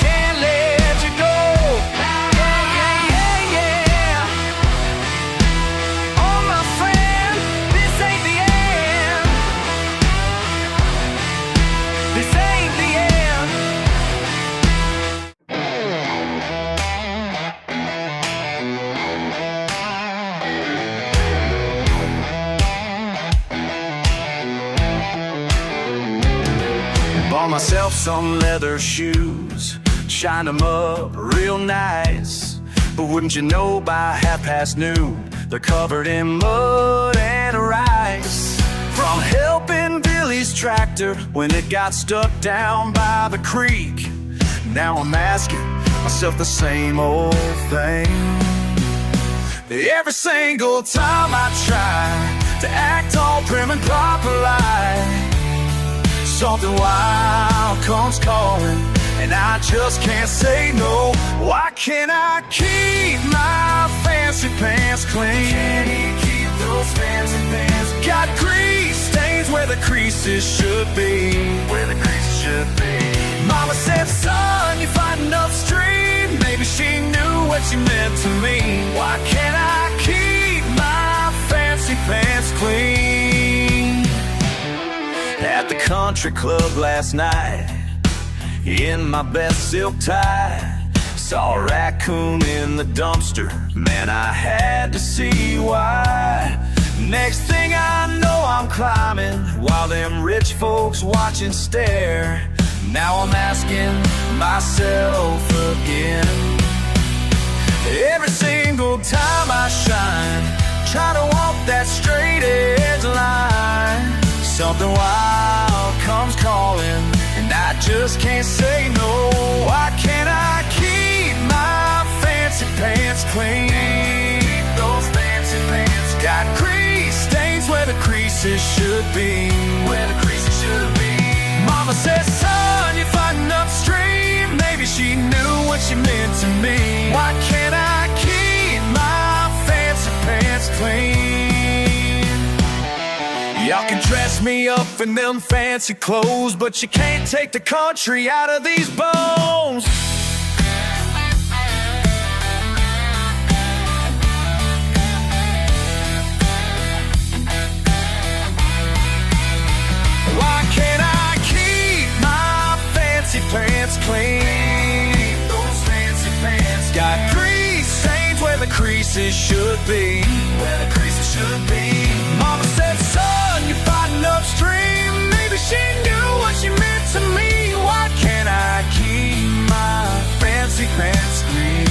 can't let you go. Yeah. Oh my friend, this ain't the end. This ain't the end. Bought myself some leather shoes, shined them up real nice. But wouldn't you know, by noon, they're covered in mud and rice. From helping Billy's tractor when it got stuck down by the creek, now I'm asking myself the same old thing. Every single time I try to act all prim and proper like, something wild comes calling, and I just can't say no. Why can't I keep my fancy pants clean? Can he keep those fancy pants? Got grease stains where the creases should be. Where the creases should be. Mama said, son, you're fighting upstream. Maybe she knew what you meant to me. Why can't I keep my fancy pants clean? At the country club last night, in my best silk tie, saw a raccoon in the dumpster. Man, I had to see why. Next thing I know, I'm climbing while them rich folks watch and stare. Now I'm asking myself again. Every single time I shine, try to walk that straight edge line, something wild comes calling, and I just can't say no. Why can't I keep my fancy pants clean? Keep those fancy pants. Got grease stains where the creases should be. Where the creases should be. Mama says, son, you're fighting upstream. Maybe she knew what she meant to me. Why can't I keep my fancy pants clean? Y'all can dress me up in them fancy clothes, but you can't take the country out of these bones. Why can't I keep my fancy pants clean? Those fancy pants got grease stains where the creases should be. Where the creases should be. Mama said, son, you're fighting upstream. Maybe she knew what she meant to me. Why can't I keep my fancy pants clean?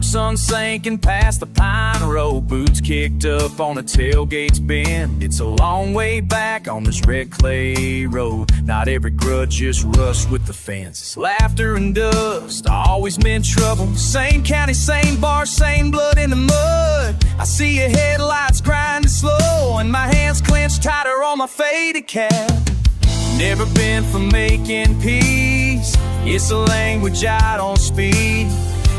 Sun sinking past the pine road, boots kicked up on the tailgates bend. It's a long way back on this red clay road. Not every grudge just rushed with the fence. Laughter and dust always meant trouble. Same county, same bar, same blood in the mud. I see your headlights grinding slow, and my hands clenched tighter on my faded cap. Never been for making peace. It's a language I don't speak.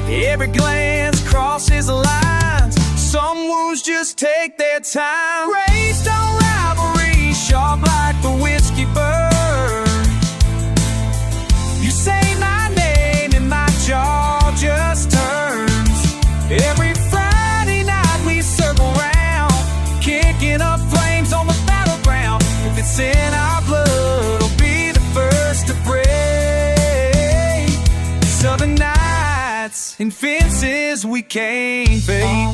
Every glance crosses the lines. Some wounds just take their time. Raised on rivalry, sharp like the whiskey burn. You say my name and my jaw just turns. Every Friday night we circle round, kicking up flames on the battleground. If it's in our blood, it'll be the first to break. Southern nights and fences we can't fade.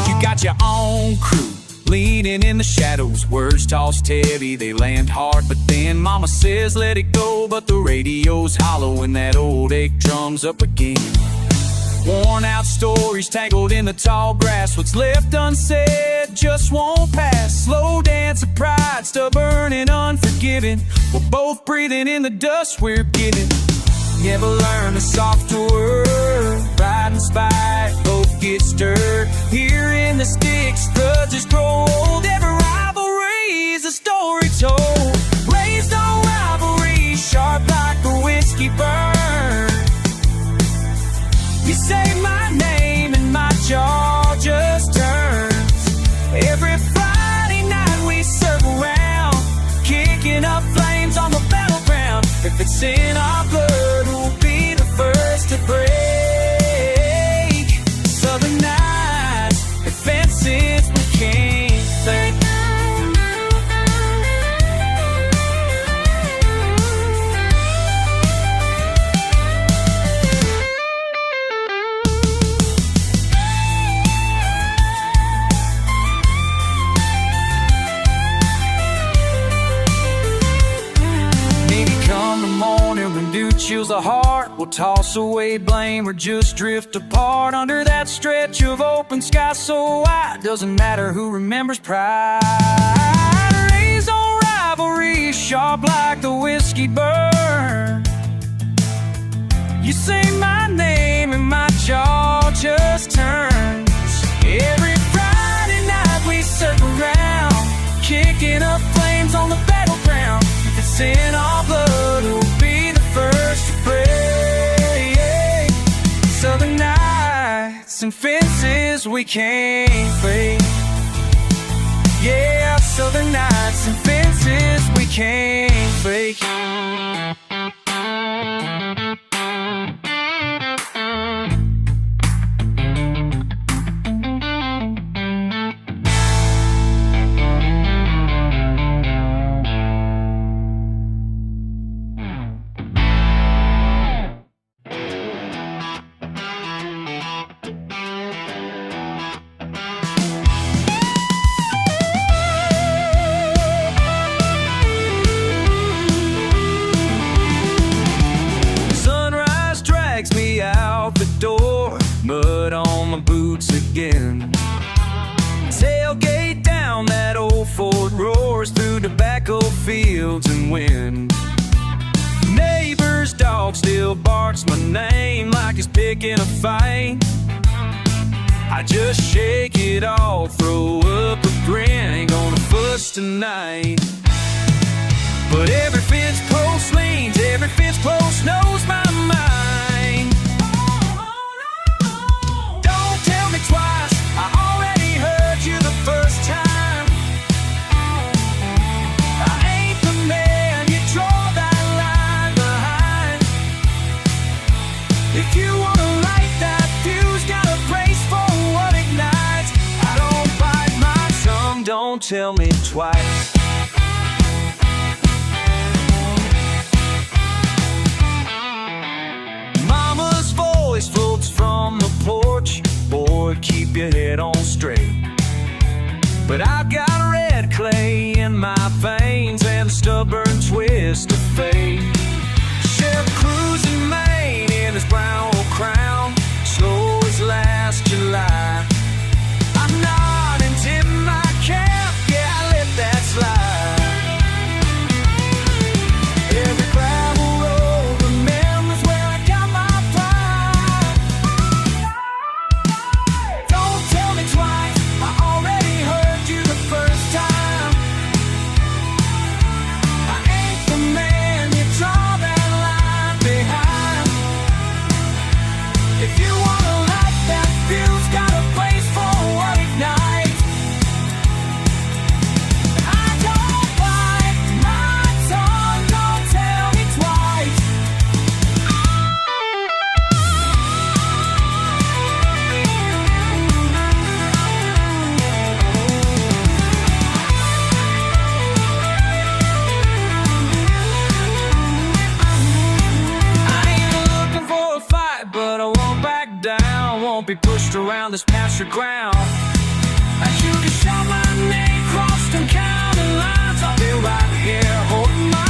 You got your own crew leaning in the shadows. Words tossed heavy, they land hard, but then mama says let it go. But the radio's hollow and that old ache drums up again. Worn out stories tangled in the tall grass. What's left unsaid just won't pass. Slow dance of pride, stubborn and unforgiving. We're both breathing in the dust we're giving. Never learn a softer word. Pride and spite both get stirred. Here in the sticks, grudges grow old. Every rivalry's a story told. Raised on rivalry, sharp like a whiskey burn. You say my name and my jaw just turns. Every Friday night we circle round, kicking up flames on the battleground. If it's in our blood, we'll be the first to break. that chills the heart. We'll toss away blame or just drift apart under that stretch of open sky so wide. Doesn't matter who remembers pride. Raised on rivalry, sharp like the whiskey burn. You say my name and my jaw just turns. Every Friday night we circle around, kicking up flames on the battleground. If it's in our blood, we'll be the first to pray. Southern nights and fences we can't fake. Yeah, southern nights and fences we can't fake. Mud on my boots again. Tailgate down, that old Ford roars through tobacco fields and wind. Neighbor's dog still barks my name like he's picking a fight. I just shake it all, throw up a grin, ain't gonna fuss tonight. But every fence post leans, every fence post knows my mind. Twice, I already heard you the first time. I ain't the man you draw that line behind. If you wanna light that fuse, got a brace for what ignites. I don't bite my tongue, don't tell me twice. Mama's voice floats from the porch. Boy, keep your head on straight. But I've got red clay in my veins and a stubborn twist of fate. Sheriff cruising Maine in his brown old crown, slow as last July. I'm not in tip my cap, yeah, I let that slide. Every gravel road remembers where I got my pride. Don't tell me twice, I already heard you the first time. I ain't the man you draw that line behind. If you wanna light that fuse, got a place for what ignites. I don't bite my tongue, don't tell me twice. I ain't looking for a fight, but I won't back down. Won't be pushed around this pasture ground. You can shout my name, cross them county lines. I'll be right here holding mine.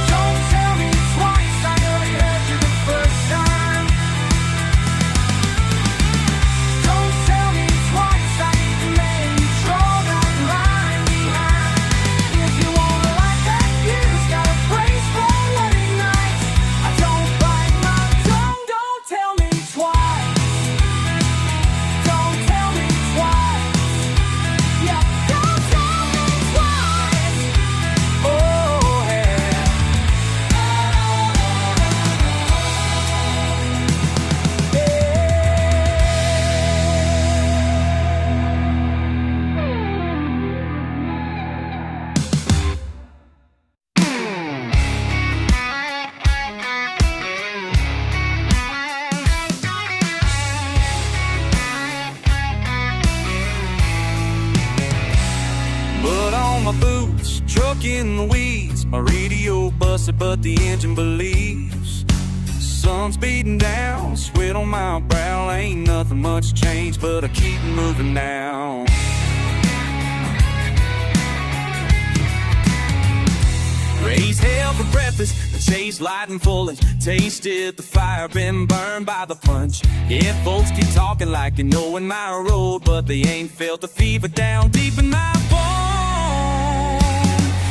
Don't tell me Truck in the weeds, my radio busted, but the engine believes. Sun's beating down, sweat on my brow. Ain't nothing much changed, but I keep moving now. Raised hell for breakfast, the chase light and full. Tasted the fire, been burned by the punch. Yeah, folks keep talking like they know in my road, but they ain't felt the fever down deep in my bones.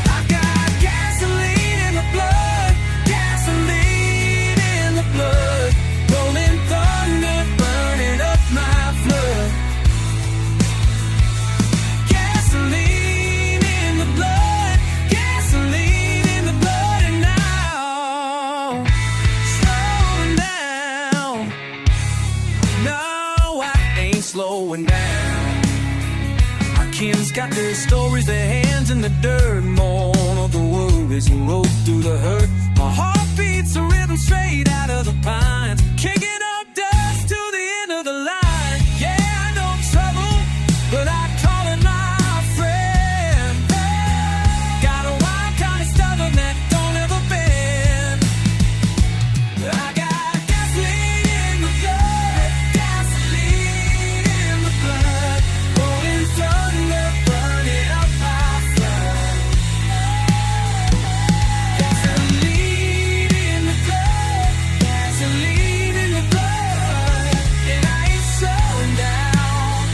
I got gasoline in the blood, gasoline in the blood. Rolling thunder, burning up my flood. Gasoline in the blood, gasoline in the blood, and now slowing down. No, I ain't slowing down. Our kin's got their stories, their hands in the dirt. Mourn of the worries and rope through the hurt. My heart beats a rhythm straight out of the pines, kicking up dust to the end of the line. Yeah, I know trouble, but I call it my friend. Got a wild kind of stubborn that don't ever bend. I got gasoline in the blood, gasoline in the blood. Rolling thunder, burning up my flood. Gasoline in the blood, gasoline in the blood. And I ain't slowing down,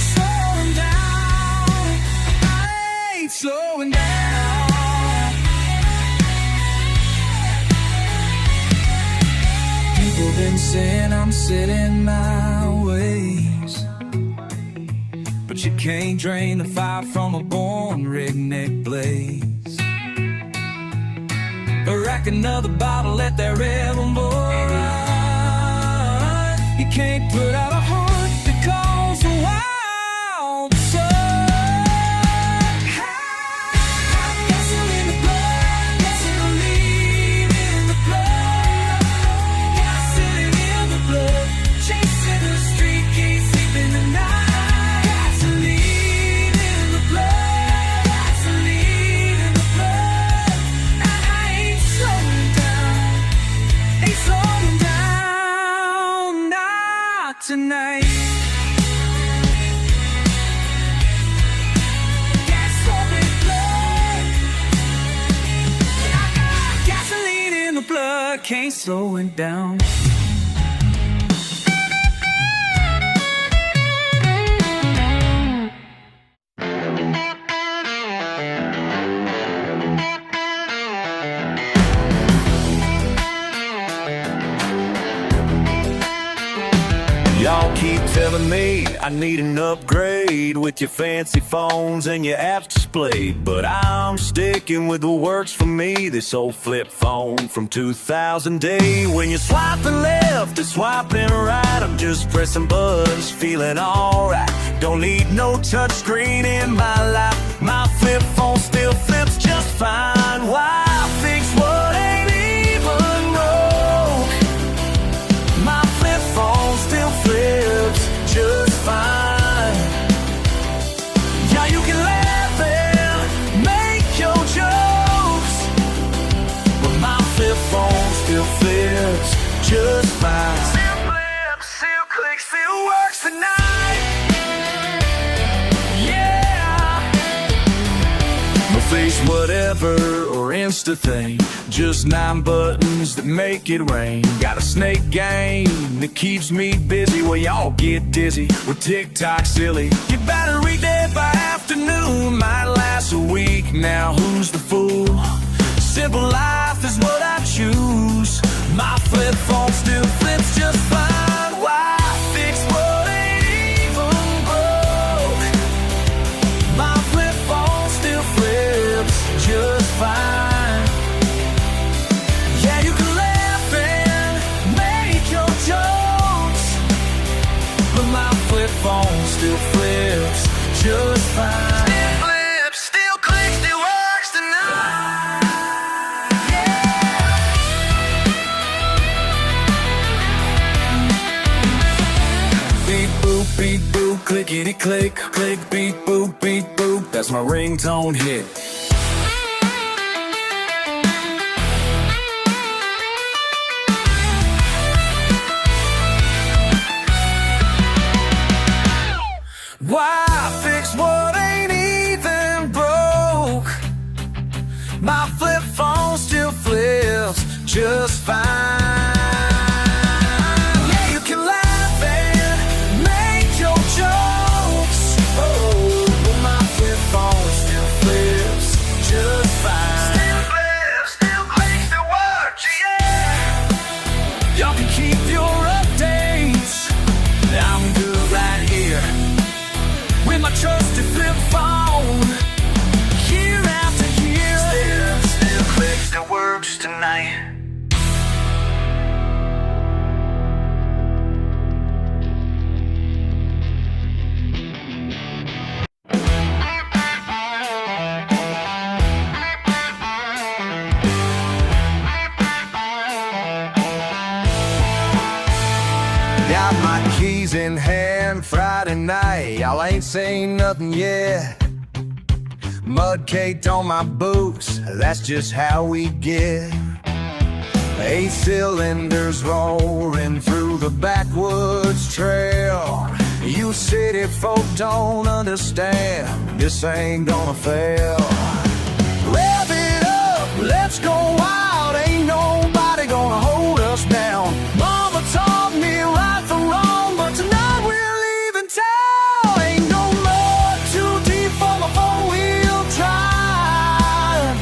slowing down. I ain't slowing down. People been saying I'm set in my ways, but you can't drain the fire from a born redneck blaze. Rack another bottle, let that red one pour out. You can't put out a heart that calls a wild sun. Gasoline in the blood, gasoline in the blood. Gasoline in the blood, chasing the street, can't sleep in the night. Gasoline in the blood, gasoline in the blood. I ain't slowing down, ain't slowing down, not tonight. Gasoline blood, gasoline in the blood, can't slow it down. Y'all keep telling me I need an upgrade with your fancy phones and your apps displayed, but I'm sticking with what works for me. This old flip phone from 2000. When you're swiping left and swiping right, I'm just pressing buttons, feeling alright. Don't need no touch screen in my life. My flip phone still flips just fine. Why fix what ain't even broke? My flip phone still flips just fine. Yeah, you can laugh and make your jokes, but my flip phone still flips just fine. Still flips, still clicks, still works tonight. Yeah. No face whatever or Insta thing, just 9 buttons that make it rain. Got a snake game that keeps me busy while y'all get dizzy with TikTok silly. Your battery dead by afternoon, might last a week. Now who's the fool? Simple life is what I choose. My flip phone still flips just fine. Why fix what ain't even broke? My flip phone still flips just fine. Yeah, you can laugh and make your jokes, but my flip phone still flips just fine. Still flips, still clicks, still works tonight. Beep boop, beep boop, clickety click, click, beep boop, that's my ringtone hit. trusty flip phone. Year after year, still clicks and works tonight. Got my keys in hand Friday night. Y'all ain't seen nothing yet. Mud caked on my boots, that's just how we get. 8 cylinders roaring through the backwoods trail. You city folk don't understand, this ain't gonna fail. Rev it up, let's go wild. Ain't nobody gonna hold us down. Mama taught me right from wrong, but tonight we're leaving town. Ain't no mud too deep for my four-wheel drive.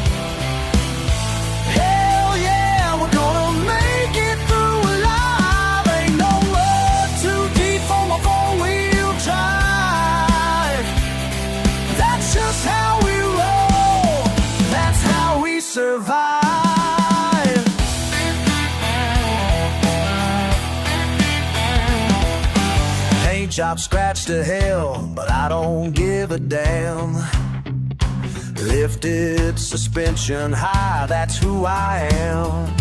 Hell yeah, we're gonna make it through alive. Ain't no mud too deep for my four-wheel drive. That's just how we roll, that's how we survive. Paint job scratched to hell, but I don't give a damn. Lifted suspension high, that's who I am.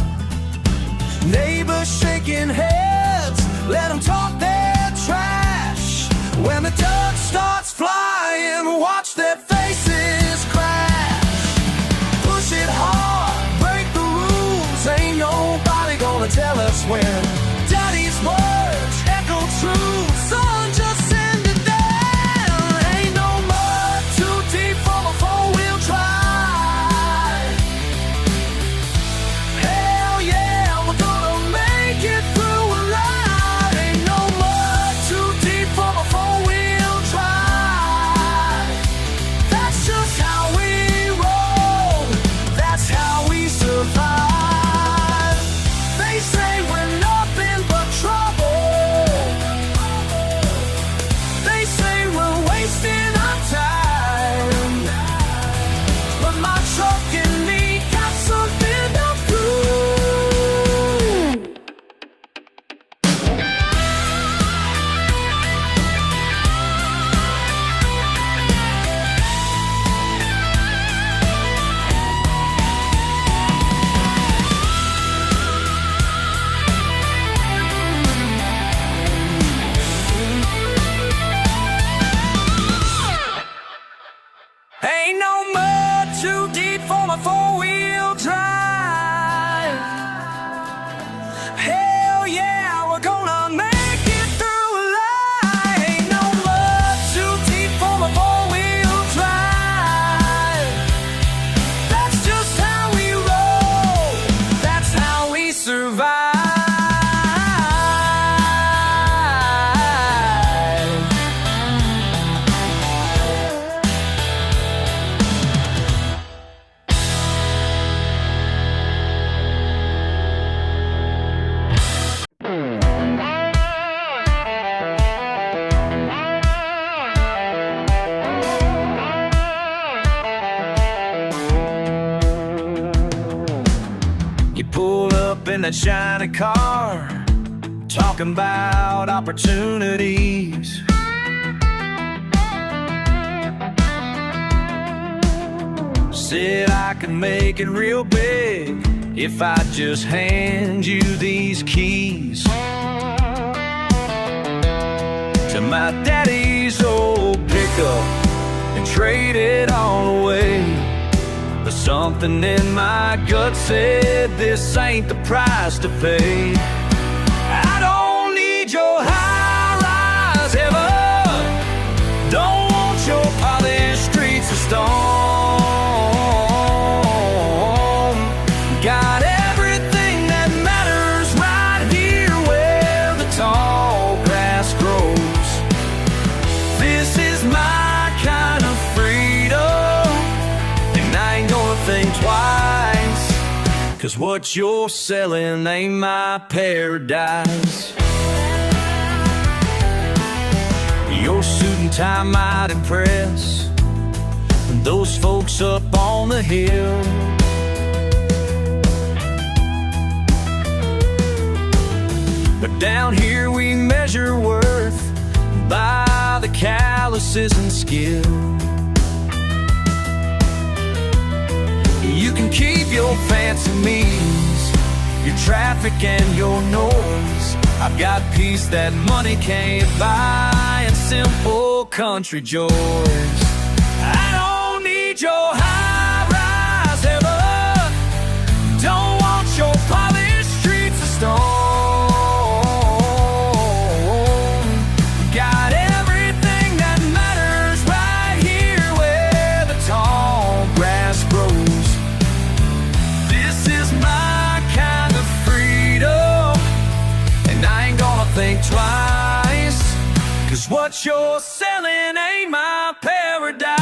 Neighbors shaking heads, let them talk their trash. When the dust starts flying, watch their faces crash. Push it hard, break the rules, ain't nobody gonna tell us when. Daddy's words echo true, son, just send it down. Ain't no mud too deep for a four-wheel drive. Hell yeah, we're gonna make it through alive. Ain't no mud too deep for a four-wheel drive. That's just how we roll, that's how we survive. They say we're nothing but trouble. They say we're wasting our time. But my truck and me got something to prove. Ain't no mud too deep for my four-wheel drive. Hell yeah, we're gonna make it through alive. Ain't no mud too deep for my four-wheel drive. That's just how we roll, that's how we survive. You pull up in that shiny car, talking about opportunities. Said I could make it real big if I just hand you these keys to my daddy's old pickup and trade it all away. But something in my gut said this ain't the price to pay. I don't need your high-rise ever, don't want your polished streets of stone. Got everything that matters right here where the tall grass grows. This is my kind of freedom, and I ain't gonna think twice, 'cause what you're selling ain't my paradise. Your suit and tie might impress those folks up on the hill. But down here we measure worth by the calluses and skill. You can keep your fancy means, your traffic and your noise. I've got peace that money can't buy and simple country joys. I don't need your high-rise heaven, don't want your polished streets of stone. Got everything that matters right here where the tall grass grows. This is my kind of freedom, and I ain't gonna think twice, 'cause what you're selling ain't my paradise.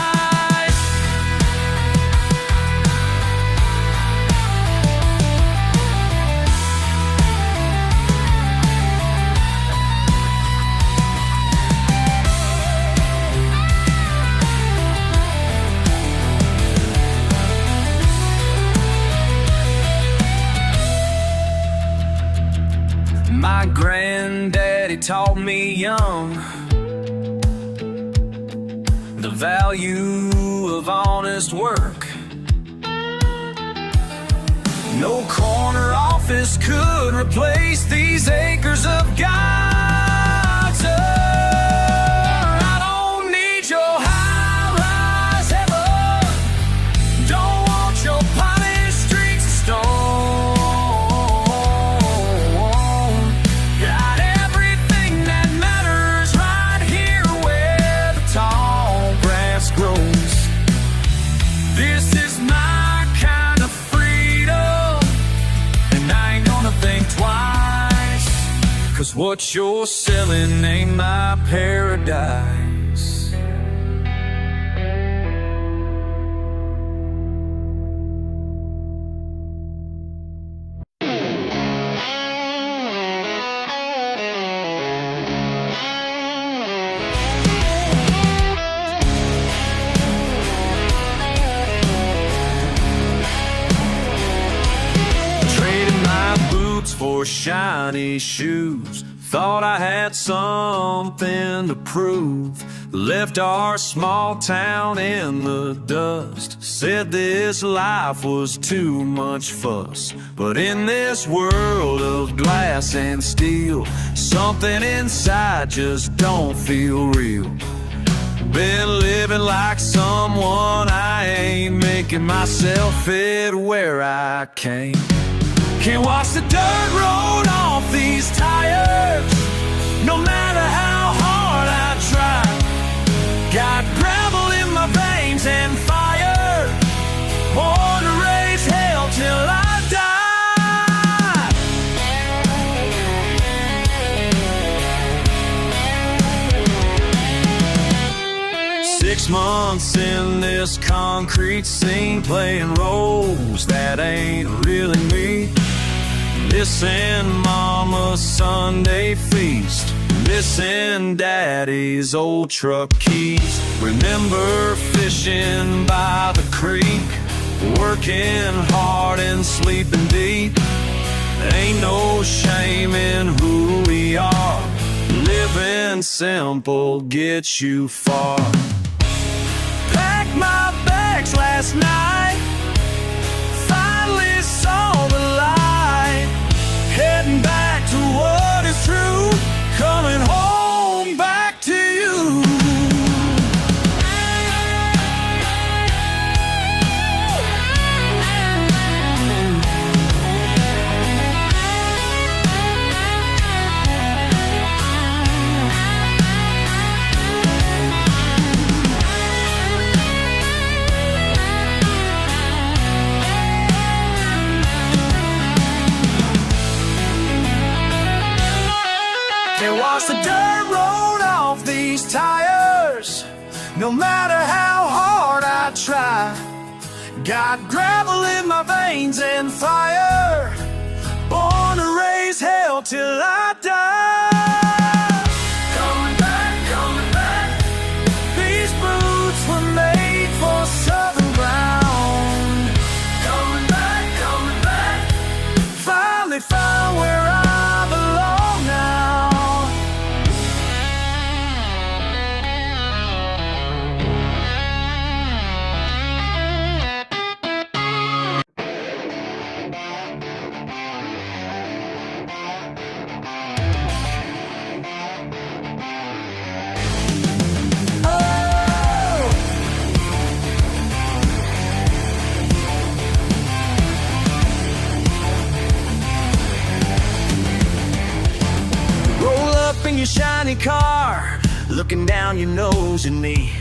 My granddaddy taught me young the value of honest work. No corner office could replace these acres of God's earth. I don't need your high-rise heaven, don't want your polished streets of stone. Got everything that matters right here where the tall grass grows. This is my kind of freedom, and I ain't gonna think twice, 'cause what you're selling ain't my paradise. For shiny shoes, thought I had something to prove. Left our small town in the dust, said this life was too much fuss. But in this world of glass and steel, something inside just don't feel real. Been living like someone I ain't, making myself fit where I came. Can't watch the dirt road off these tires, no matter how hard I try. Got gravel in my veins and fire, born to raise hell till I die. 6 months in this concrete scene, playing roles that ain't really me. Missing Mama's Sunday feast, missing Daddy's old truck keys. Remember fishing by the creek, working hard and sleeping deep. Ain't no shame in who we are, living simple gets you far. Packed my bags last night, finally saw the light. Heading back to what is true, coming home back to you. Can't wash the dirt road off these tires, no matter how hard I try. Got gravel in my veins and fire, born to raise hell till I die. Coming back, coming back. in your shiny car, looking down your nose at me.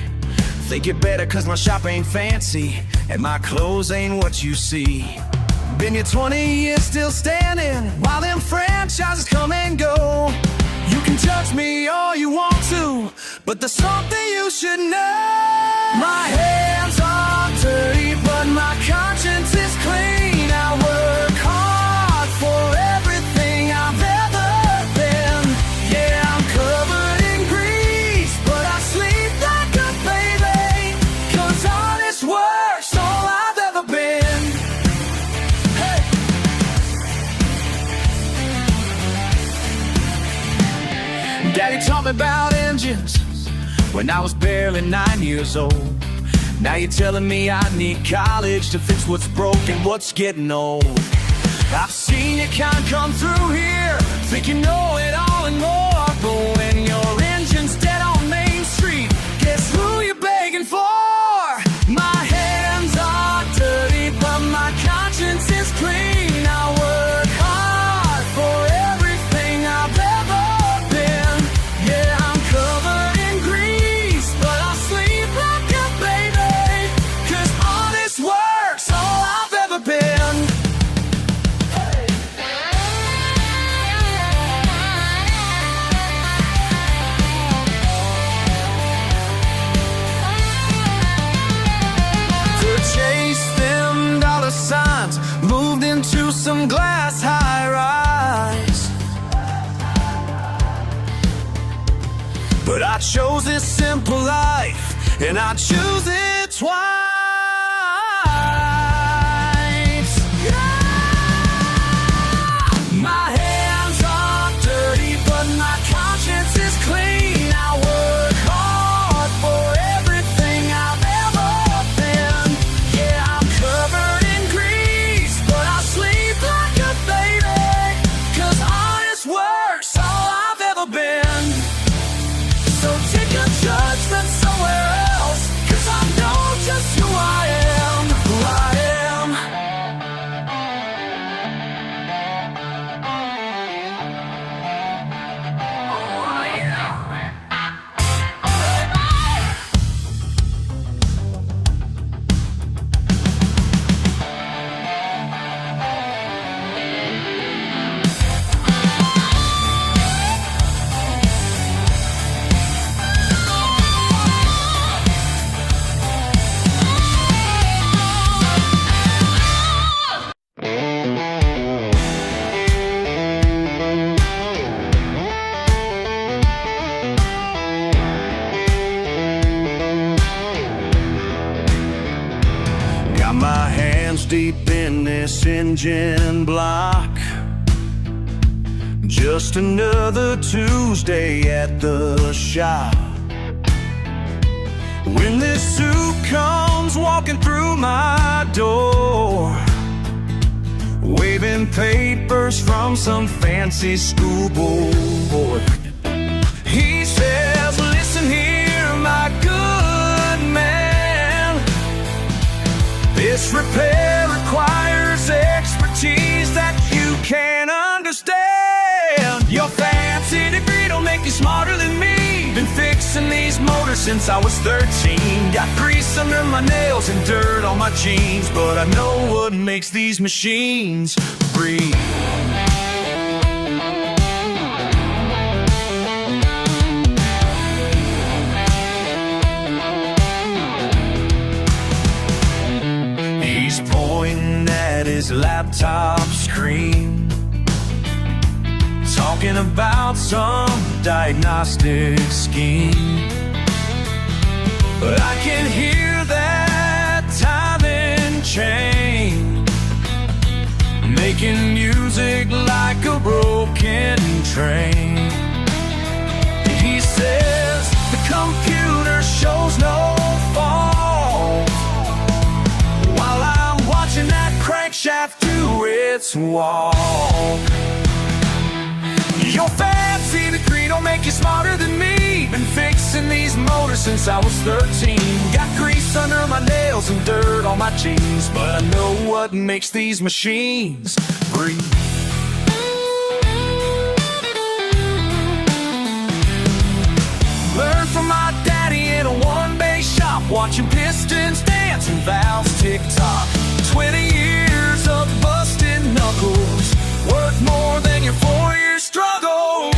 Think you're better cause my shop ain't fancy and my clothes ain't what you see. Been here 20 years still standing while them franchises come and go. You can judge me all you want to, but there's something you should know. My hands are dirty, but my conscience is clean. I work hard for everything I've ever been. Yeah, I'm covered in grease, but I sleep like a baby, cause honest work's all I've ever been. Hey! Daddy taught me about engines when I was barely 9 years old. Now you're telling me I need college to fix what's broken, what's getting old. I've seen your kind come through here, think you know it all and more. But when your engine's dead on Main Street, guess who you're begging for? My hands are dirty, but my conscience is clean. I work hard for everything I've ever been. Yeah, I'm covered in grease, but I sleep like a baby, cause honest work's all I've ever been. Chase them dollar signs, moved into some glass high-rise. But I chose this simple life, and I choose it twice. Yeah! My hands are dirty, but my conscience is clean. I work hard for everything I've ever been. Yeah, I'm covered in grease, but I sleep like a baby, cause honest work's all I've ever been. So take your judgment somewhere else, cause I know just who I am, who I am. Who I am. Got my hands deep in this engine block. Just another Tuesday at the shop. When this suit comes walking through my door, waving papers from some fancy school board, he says, listen here, my good man, this repair requires expertise that you can't understand. Your fancy degree don't make you smarter than me. Been fixing these motors since I was 13. Got grease under my nails and dirt on my jeans, but I know what makes these machines breathe. He's pointing at his laptop screen, talking about some diagnostic scheme. But I can hear that timing chain making music like a broken train. He says the computer shows no fault, while I'm watching that crankshaft do its walk. Your fancy degree don't make you smarter than me. Been fixing these motors since I was 13. Got grease under my nails and dirt on my jeans, but I know what makes these machines breathe. watching pistons dance and valves tick-tock. 20 years of busted knuckles, worth more than your 4-year struggles.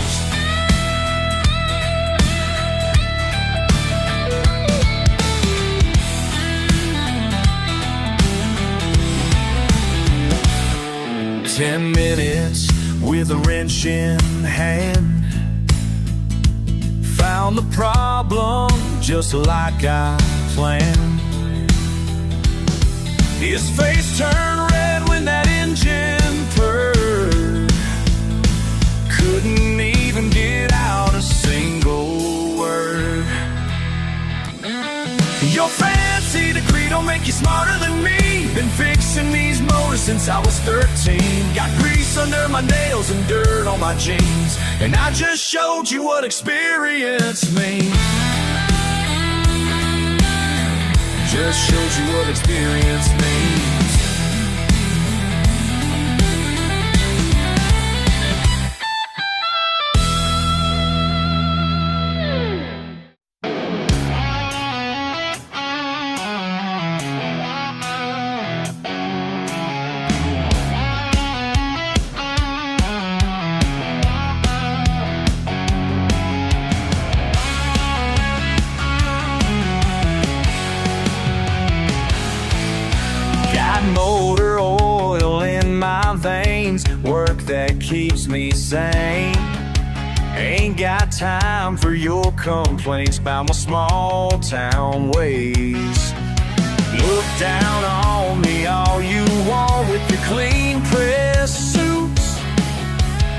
Ten minutes with a wrench in hand, found the problem just like I planned. His face turned red when that engine purred, couldn't even get out a single word. Your fancy degree don't make you smarter than me. Been fixing these motors since I was 13. Got grease under my nails and dirt on my jeans, and I just showed you what experience means. Just showed you what experience means. Motor oil in my veins, work that keeps me sane. Ain't got time for your complaints about my small town ways. Look down on me all you want with your clean press suits,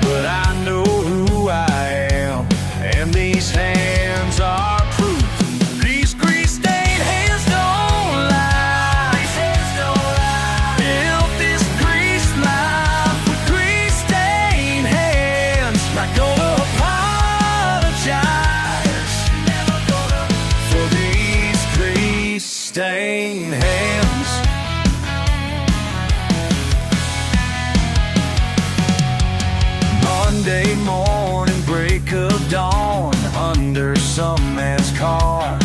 but I know who I am, and these hands are proof. These grease-stained hands don't lie. These hands don't lie. Built this grease life with grease-stained hands. Not gonna apologize, never gonna, for these grease-stained hands. Monday morning, break of dawn, under some man's car.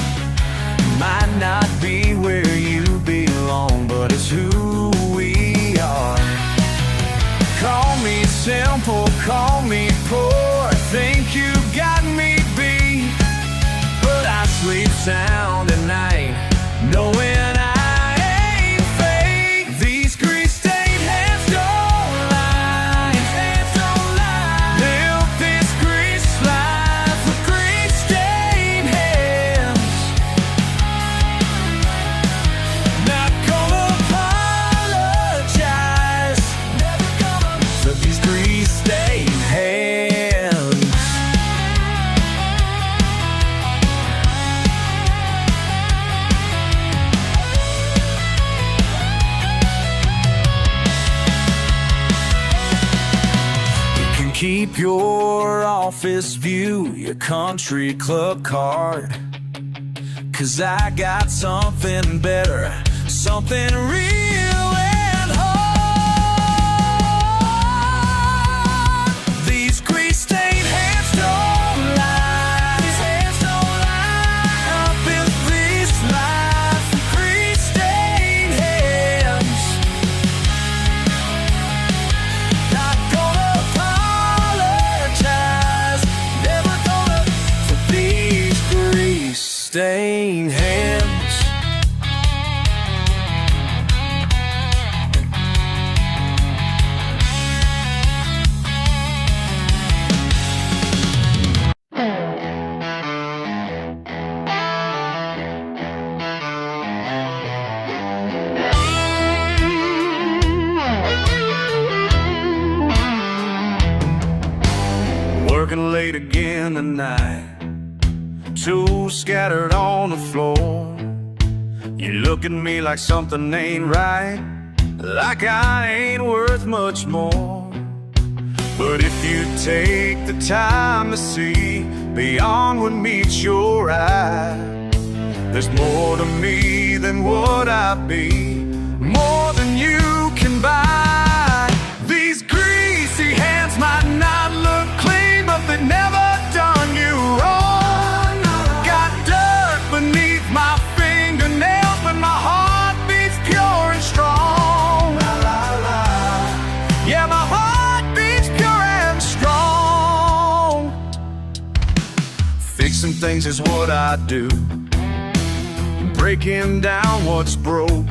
Might not be where you belong, but it's who we are. Call me simple, call me poor, think you got me beat, but I sleep sound at night knowing I ain't fake. These grease-stained hands don't lie. These hands don't lie. Live this grease life with grease-stained hands. Not gonna apologize, never gonna, for these grease-stained hands. You can keep your office view, your country club card, 'cause I got something better, something real and hard. These grease-stained hands don't lie. These hands don't lie. I built this life with grease-stained hands. Not gonna apologize, never gonna, for these grease-stained hands. Working late again tonight, tools scattered on the floor. You look at me like something ain't right, like I ain't worth much more. But if you take the time to see beyond what meets your eye, there's more to me than what I be, more than you can buy. These greasy hands might not look clean, but they never done you wrong. Got dirt beneath my fingernails. Fixing things is what I do, breaking down what's broke.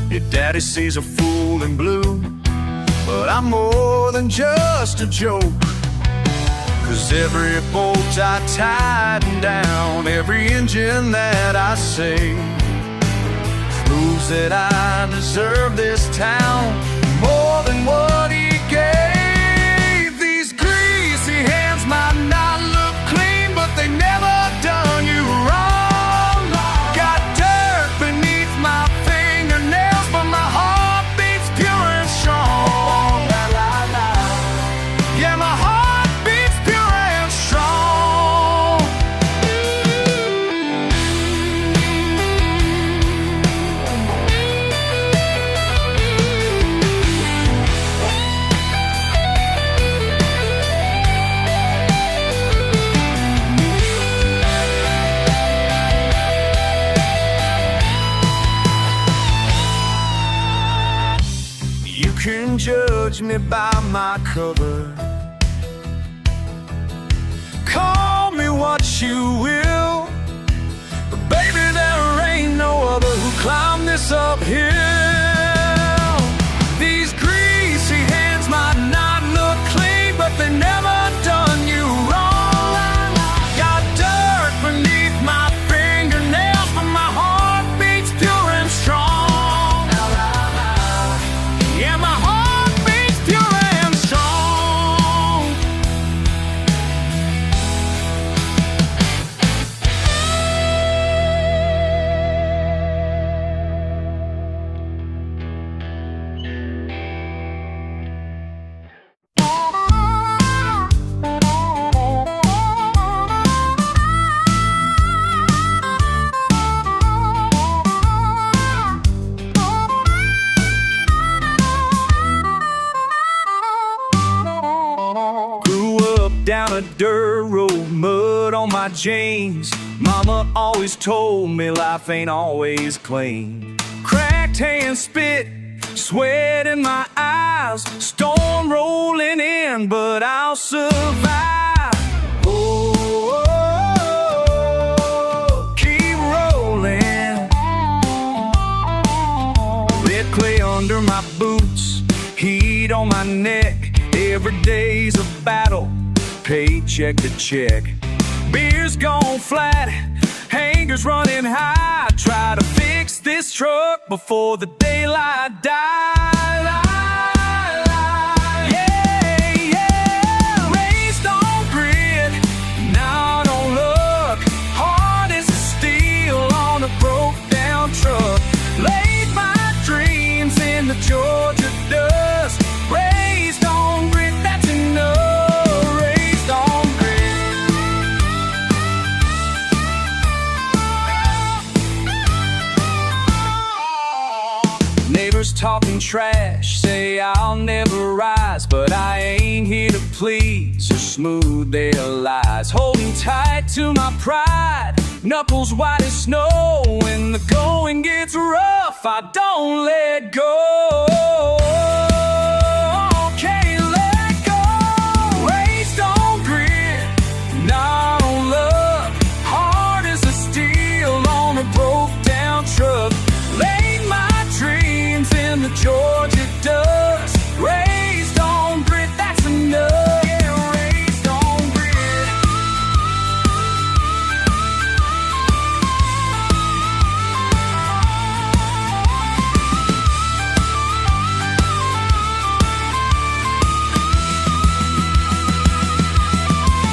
Your daddy sees a fool in blue, but I'm more than just a joke. 'Cause every bolt I tighten down, every engine that I save, proves that I deserve this town more than what he gave. These greasy hands might not look clean, but they never done you wrong. Got dirt beneath my fingernails, but my heart beats pure and strong. Yeah, my heart beats pure and strong. You can judge me by my cover, call me what you will, but baby, there ain't no other who climbed this uphill. These greasy hands might not look clean, but they never done you wrong. Got dirt beneath my fingernails, but my heart beats pure and strong. Yeah, my heart beats pure and strong. Grew up down a dirt road, mud on my jeans. Mama always told me life ain't always clean. Cracked hand spit, sweat in my eyes, storm rolling in, but I'll survive. Oh, keep rolling. Red clay under my boots, heat on my neck. Every day's a battle, paycheck to check. Beer's gone flat, hanger's running high. Try to fix this truck before the daylight dies. Yeah, yeah. Raised on grit, not on luck. Hard as steel on a broke down truck. Laid my dreams in the Georgia dust. Raised on grit, that's enough. Raised on grit. Neighbors talking trash, say I'll never rise, but I ain't here to please or smooth their lies. Holding tight to my pride, knuckles white as snow. When the going gets rough, I don't let go. Can't let go. Raised on grit, not on luck. Hard as a steel on a broke down truck. Laid my dreams in the Georgia dust. Raised on grit, that's enough. Yeah, raised on grit.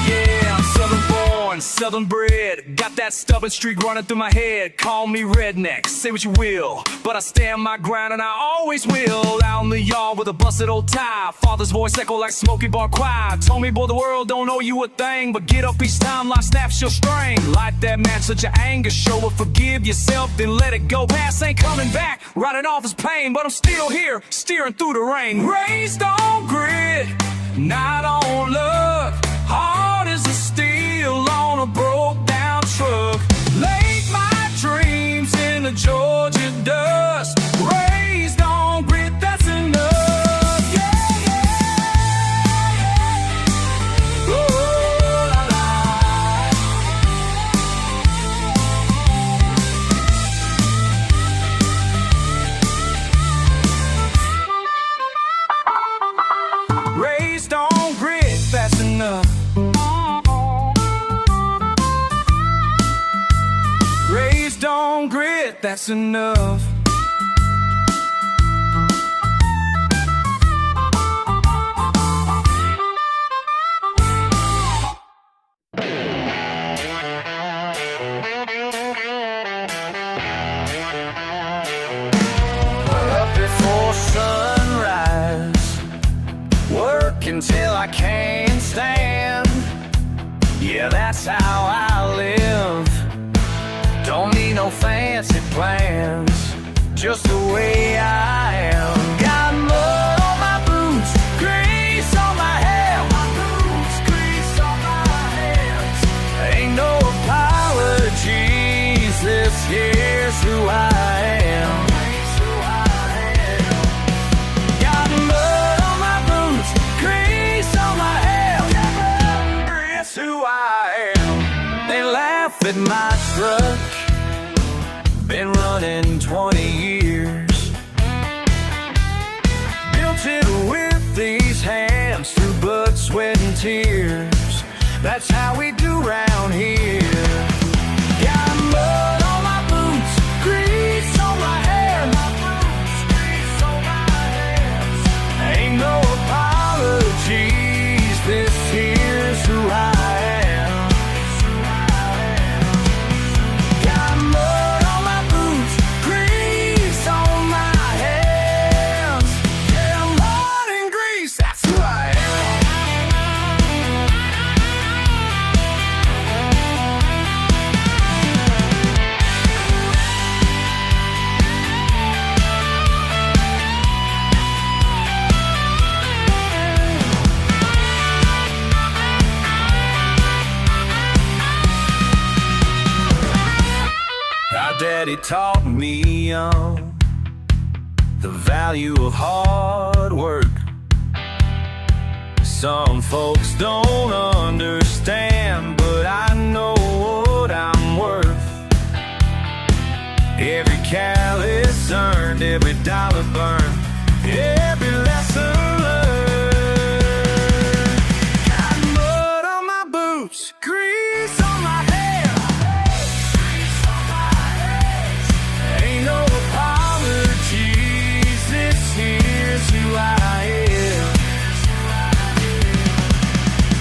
Yeah, I'm southern born, southern bred. Got that stubborn streak running through my head. Call me redneck, say what you will, but I stand my ground and I always will. Out in the yard with a busted old tie, father's voice echo like smoky bar choir. Told me, boy, the world don't owe you a thing, but get up each time life snaps your string. Light that match, let your anger show, but forgive yourself, then let it go. Past ain't coming back, writing off his pain, but I'm still here, steering through the rain. Raised on grit, not on luck. Hard as a steel on a broke down truck. Laid my dreams in the Georgia dust. Raised on grit, that's enough. Yeah, yeah, yeah. Oh, la, la. that's enough. Up before sunrise, work until I can't stand. Yeah, that's how I live. Don't need no fancy plans, just the way I am. Got mud on my boots, grease on my hair. Grease on my hands. Ain't no apologies, this here's who I am. Got mud on my boots, grease on my hair. It's who I am. They laugh at my truck, been running 20 years. Built it with these hands through blood, sweat, and tears. That's how we do round here. Got mud on my boots, grease on my hair. Grease on my hands. Ain't no apologies, this here's who I am. Daddy taught me young the value of hard work. Some folks don't understand, but I know what I'm worth. Every callous earned, every dollar burned, every lesson learned. Got mud on my boots, grease on my hair. Ain't no apologies, this here's who I am.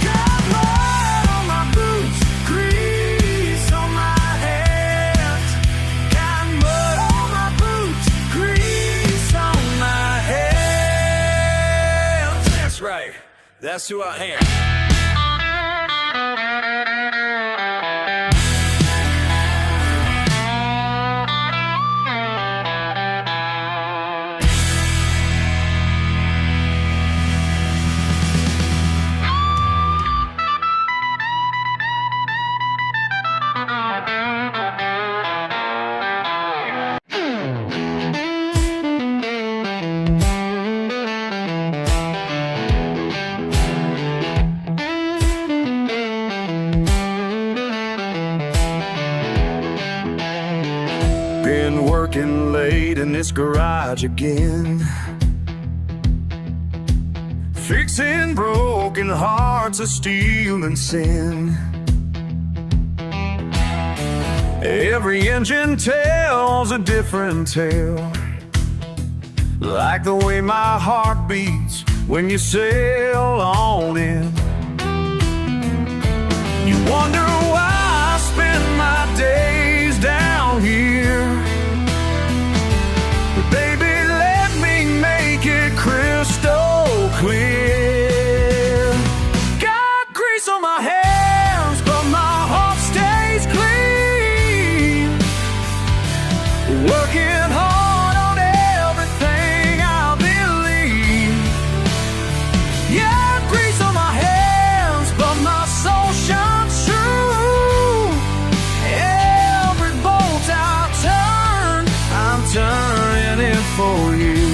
Got mud on my boots, grease on my hands. Got mud on my boots, grease on my hands. That's right, that's who I am. Been working late in this garage again, fixing broken hearts of steel and sin. Every engine tells a different tale, like the way my heart beats when you sail on in. You wonder why I spend my days down here, but baby, let me make it crystal clear. Got grease on my hands, but my heart stays clean. Working hard on everything I believe. Yeah, grease on my hands, but my soul shines true. Every bolt I turn, I'm turning it for you.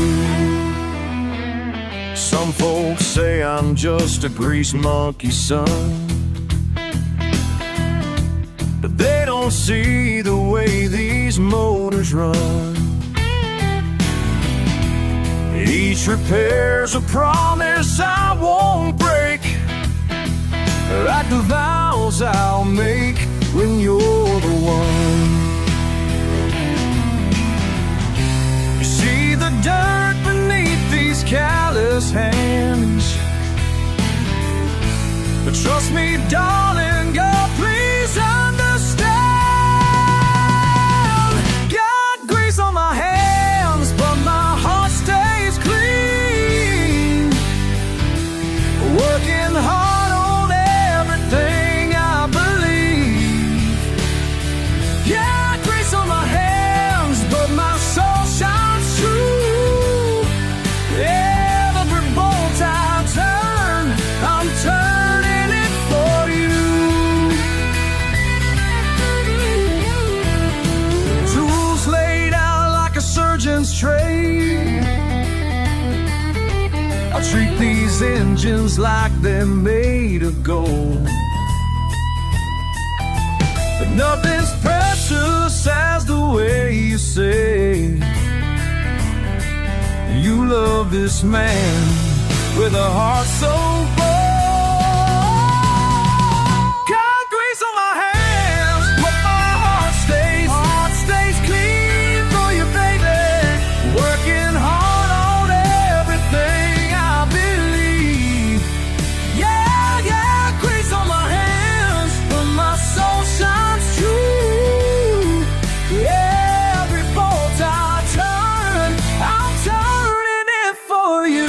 Some folks say I'm just a grease monkey, son, but they don't see the way these motors run. Each repair's a promise I won't break, like the vows I'll make when you're the one. careless hands. But trust me, darling, God, please understand. Got grease on my hands, but my heart stays clean. Working hard on everything I believe. Yeah, grease on my hands, but my soul shines true. Every bolt I turn, I'm turning it for you. Tools laid out like a surgeon's tray. I treat these engines like they're made of gold. But nothing's precious as the way you say you love this man with a heart so bold. Got grease on my hands, but my heart stays clean for you, baby. Working hard on everything I believe. Yeah, grease on my hands, but my soul shines true. Every bolt I turn, I'm turning it for you.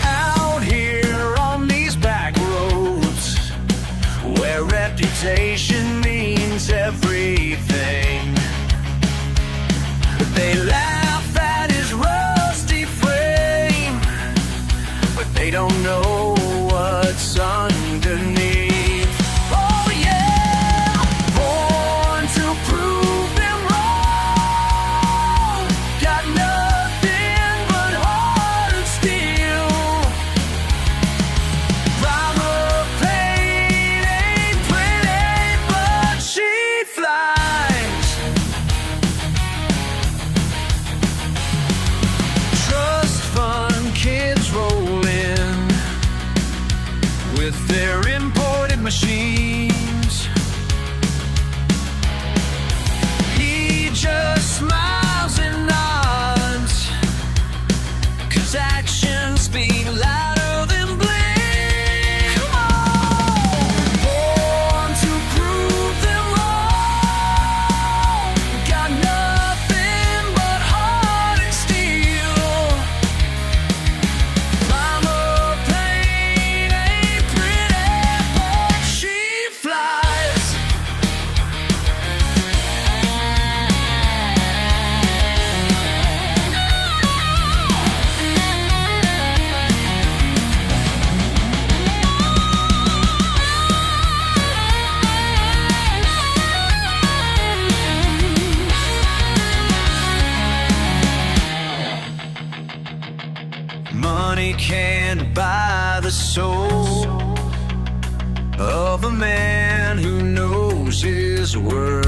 Out here on these back roads, where reputation means everything, they laugh at his rusty frame, but they don't know what's underneath. Oh yeah, born to prove them wrong. Got nothing but heart and steel. Primal pain ain't pretty, but she flies. Trust fund kids roll in with their imported machines. He just smiles and nods, 'cause actions speak louder than bling. Come on! Born to prove them wrong. Got nothing but heart and steel. Mama pain ain't pretty, but she flies. Money can't buy the soul of a man who knows his worth.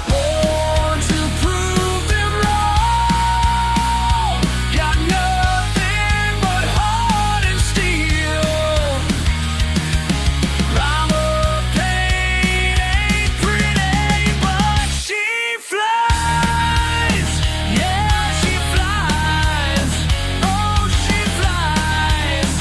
Born to prove them wrong. Got nothing but heart and steel. Mama pain ain't pretty, but she flies. Yeah, she flies. Oh, she flies.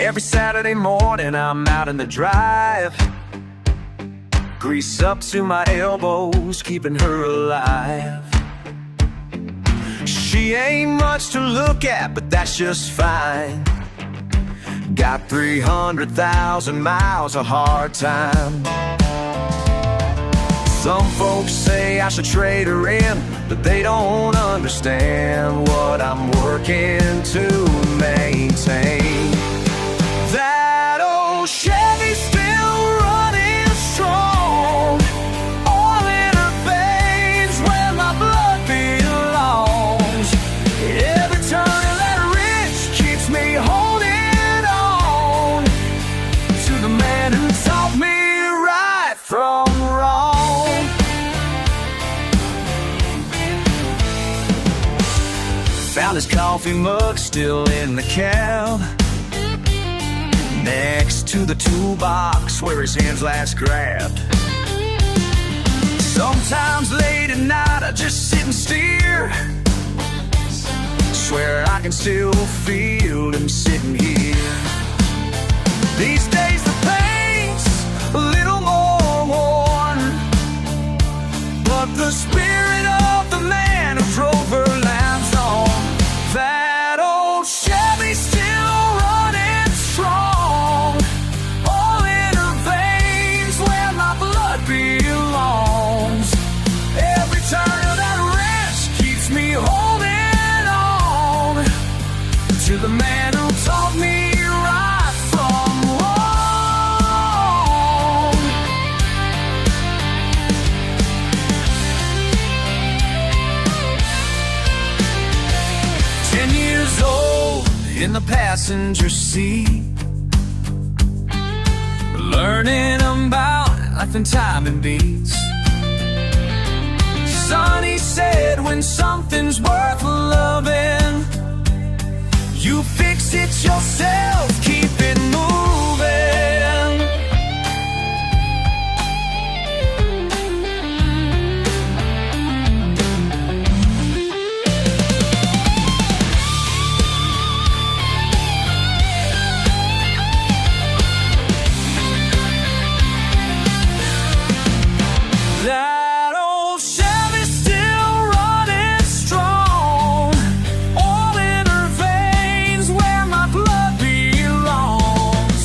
Every Saturday morning I'm out in the drive, grease up to my elbows, keeping her alive. She ain't much to look at, but that's just fine. Got 300,000 miles of hard time. Some folks say I should trade her in, but they don't understand what I'm working to maintain. That old Chevy's still running strong, all in her veins where my blood belongs. Every turn of that wrench keeps me holding on to the man who taught me right from wrong. Found his coffee mug still in the cab, next to the toolbox where his hands last grabbed. Sometimes late at night I just sit and steer, swear I can still feel him sitting here. These days the paint's a little more worn, but the spirit of the man who drove her lives on. That old Chevy's still running strong, all in her veins where my blood belongs. Every turn of that wrench keeps me holding on to the man who taught me right from wrong. 10 years old in the passenger seat, learning about life and time and beats. Son, he said, when something's worth loving, you fix it yourself, keep it moving. That old Chevy's still running strong, all in her veins where my blood belongs.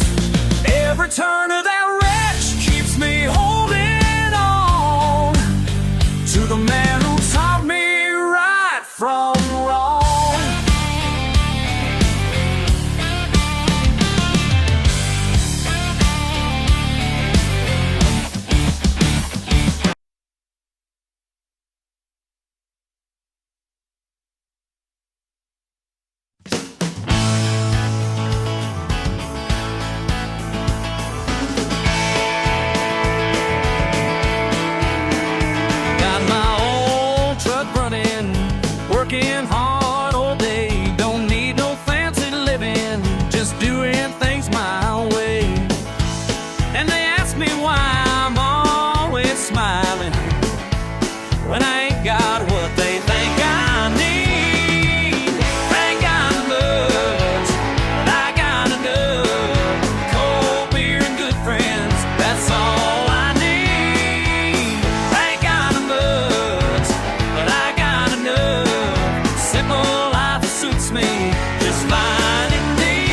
Every turn of that wrench keeps me holding on to the man who taught me right from wrong. Got my old truck running, working hard all day. Don't need no fancy living, just doing things my way. And they ask me why I'm always smiling when I ain't got what they think I need. Ain't got much, but I got enough. Cold beer and good friends, that's all I need. Ain't got much, but I got enough. Simple life suits me just fine indeed.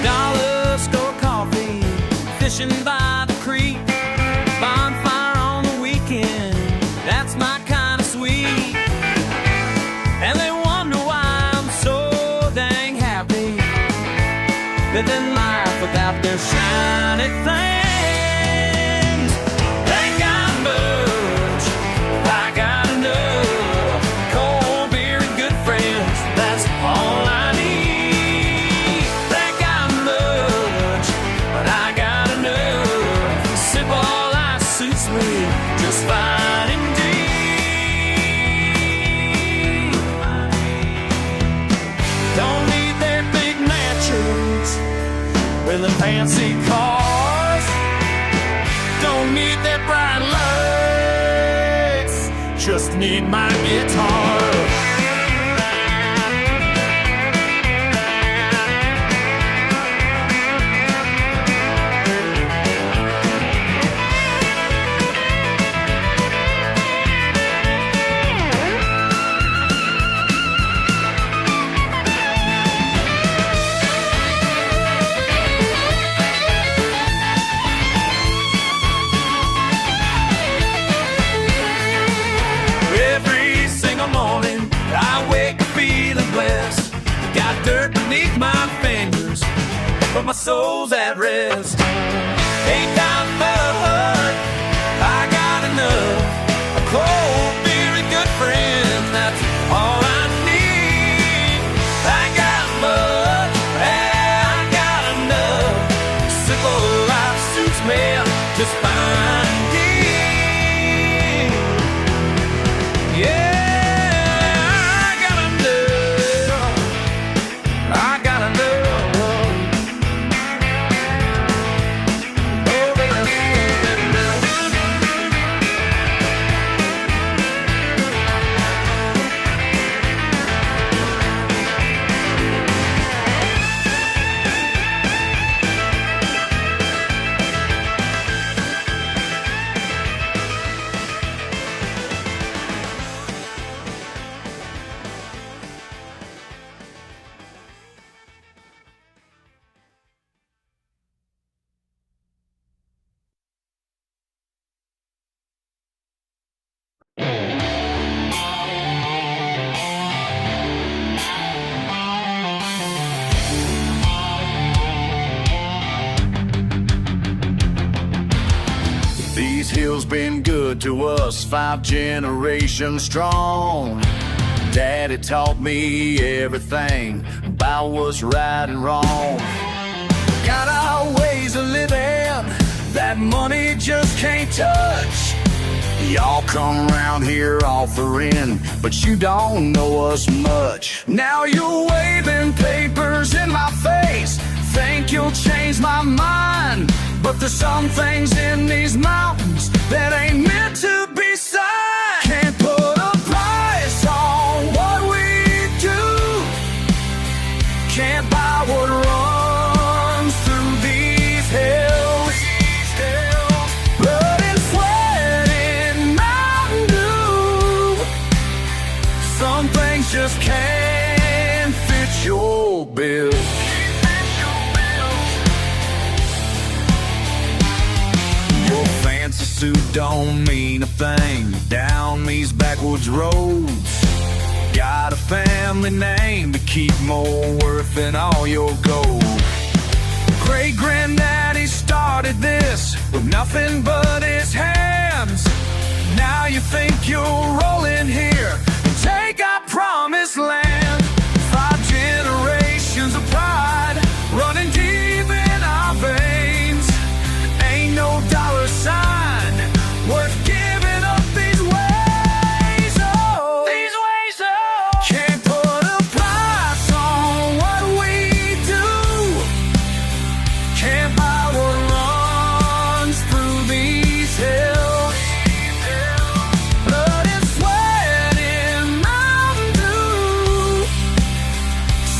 Dollar store coffee, fishing by the creek, bonfire on the weekend, that's my kind of sweet. And they wonder why I'm so dang happy, living life without their shiny things. Ain't got much, I got enough. Cold beer and good friends, that's all I need. Ain't got much, but I got enough. Simple life suits me just fine indeed. Don't need their big mansions with the fancy cars. Don't need their bright lights, just need my guitar. but my soul's at rest. Ain't got much, I got enough. A cold beer and good friends, that's all I need. I got much, I got enough. Simple life suits me just fine. These hills been good to us, 5 generations strong. Daddy taught me everything about what's right and wrong. Got our ways of living that money just can't touch. Y'all come around here offering, but you don't know us much. Now you're waving papers in my face, think you'll change my mind. But there's some things in these mountains that ain't meant to be signed. Can't put a price on what we do. Can't buy what runs through these hills. Blood and sweat in Mountain Dew. Some things just can't fit your bill. Fancy suit don't mean a thing down these backwoods roads. Got a family name to keep more worth than all your gold. Great granddaddy started this with nothing but his hands. Now you think you'll roll in here and take our promised land. 5 generations of pride running deep in our veins. Ain't no dollar sign worth giving up these ways. Oh, these ways. Oh, can't put a price on what we do. Can't buy what runs through these hills. Blood and sweat in Mountain Dew.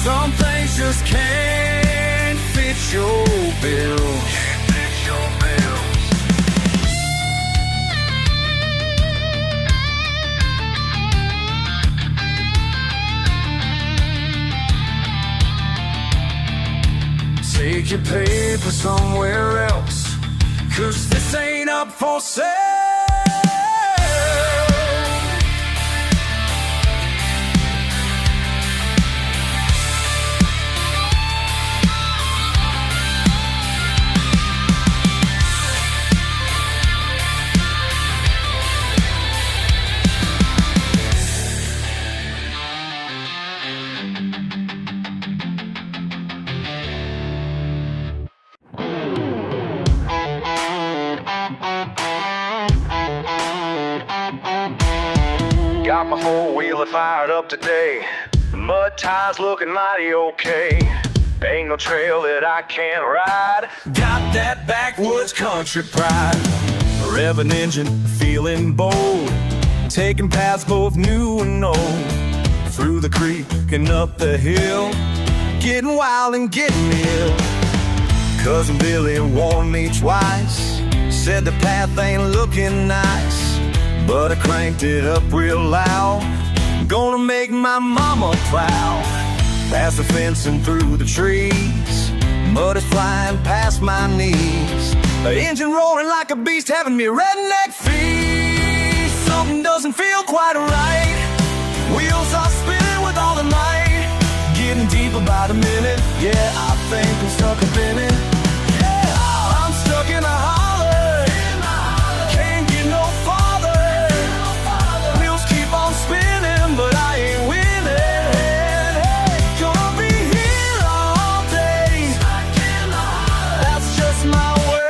Some things just can't fit your bill. Take your paper somewhere else, 'cause this ain't up for sale. Got my 4-wheeler fired up today. Mud tires looking mighty okay. Ain't no trail that I can't ride. Got that backwoods country pride. Revving engine, feeling bold. Taking paths both new and old. Through the creek and up the hill. Getting wild and getting ill. Cousin Billy warned me twice. Said the path ain't looking nice. But I cranked it up real loud. Gonna make my mama proud. Past the fence and through the trees. Mud is flying past my knees. The engine roaring like a beast, having me redneck feet. Something doesn't feel quite right. Wheels are spinning with all the might. getting deep about a minute. Yeah, I think I'm stuck up in it. Yeah, I'm stuck in a holler. Can't get no farther. Wheels keep on spinning, but I ain't winning. Gonna be here all day. That's just my way.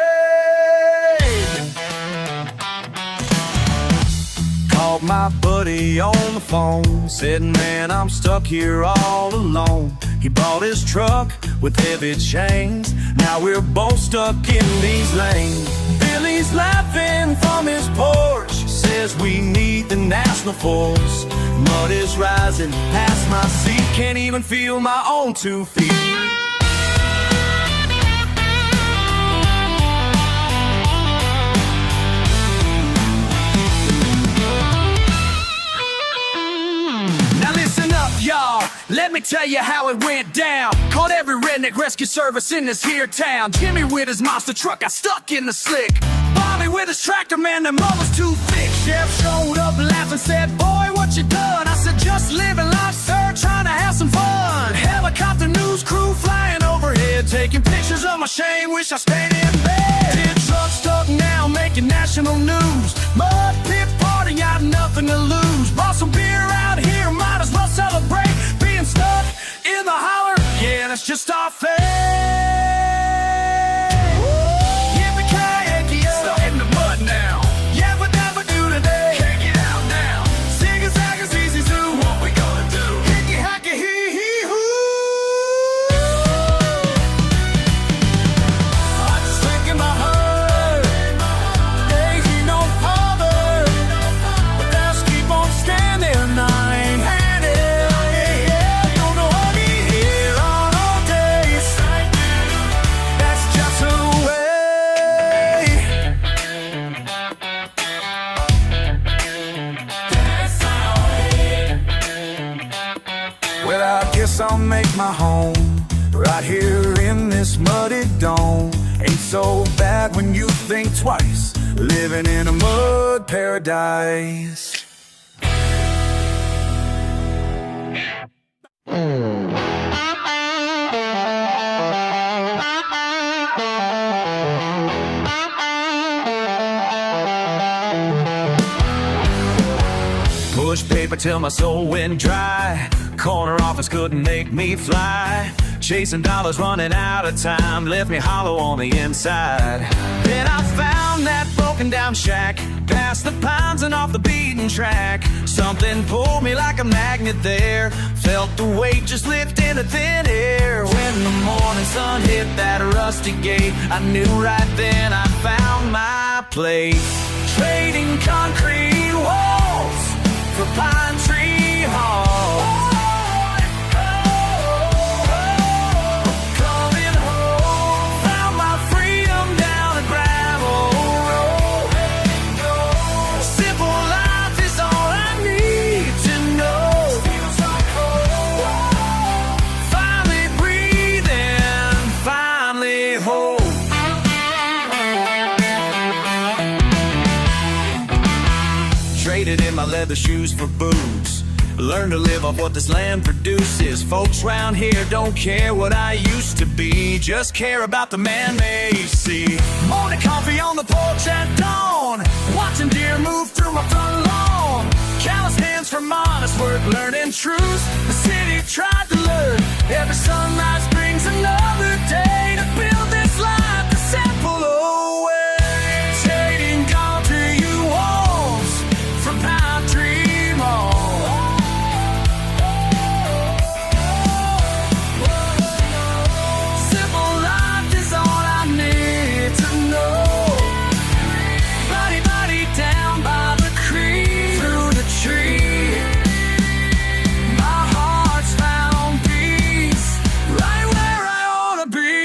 Called my buddy on the phone, said, man, I'm stuck here all alone. He bought his truck with heavy chains. Now we're both stuck in these lanes. Billy's laughing from his porch, says we need the national force. Mud is rising past my seat, can't even feel my own 2 feet. Y'all, let me tell you how it went down. Called every redneck rescue service in this here town. Jimmy with his monster truck got stuck in the slick. Bobby with his tractor, man, the mud was too thick. Sheriff showed up laughing, said, boy, what you done? I said, just living life, sir, trying to have some fun. Helicopter news crew flying overhead, taking pictures of my shame, wish I stayed in bed. Tin truck stuck now, making national news. Mud pit party, got nothing to lose. Brought some beer out here, might as well celebrate being stuck in the holler. Yeah, that's just our fate. Yippee-ki-yay, stuck in the mud now. Yeah, but never do today. Can't get out now. Zig-a-zag is easy to. What we gonna do? Hickey-hacky-hee-hee-hoo. I just think in my heart, days you don't bother, but that's keep on standing. I ain't had it. Yeah, don't know I'll be here on all days. That's just the way. Well, I guess I'll make my home right here in this muddy dome. Ain't so bad when you think twice, living in a mud paradise. Push paper till my soul went dry. Corner office couldn't make me fly. Chasing dollars, running out of time, left me hollow on the inside. Then I found that broken down shack, past the pines and off the beaten track. Something pulled me like a magnet there. Felt the weight just lift into thin air. When the morning sun hit that rusty gate, I knew right then I found my place. Trading concrete walls for pine tree halls. Coming home, found my freedom down a gravel road. Simple life is all I need to know. Finally breathing, finally whole. Traded in my leather shoes for boots. Learn to live off what this land produces. Folks round here don't care what I used to be, just care about the man they see. Morning coffee on the porch at dawn, watching deer move through my front lawn. Callous hands from honest work, learning truths the city tried to learn. Every sunrise brings another day to build this life the simple old way. Trading concrete walls for pine tree malls. Simple life is all I need to know. Body down by the creek, through the tree. My heart's found peace, right where I ought to be.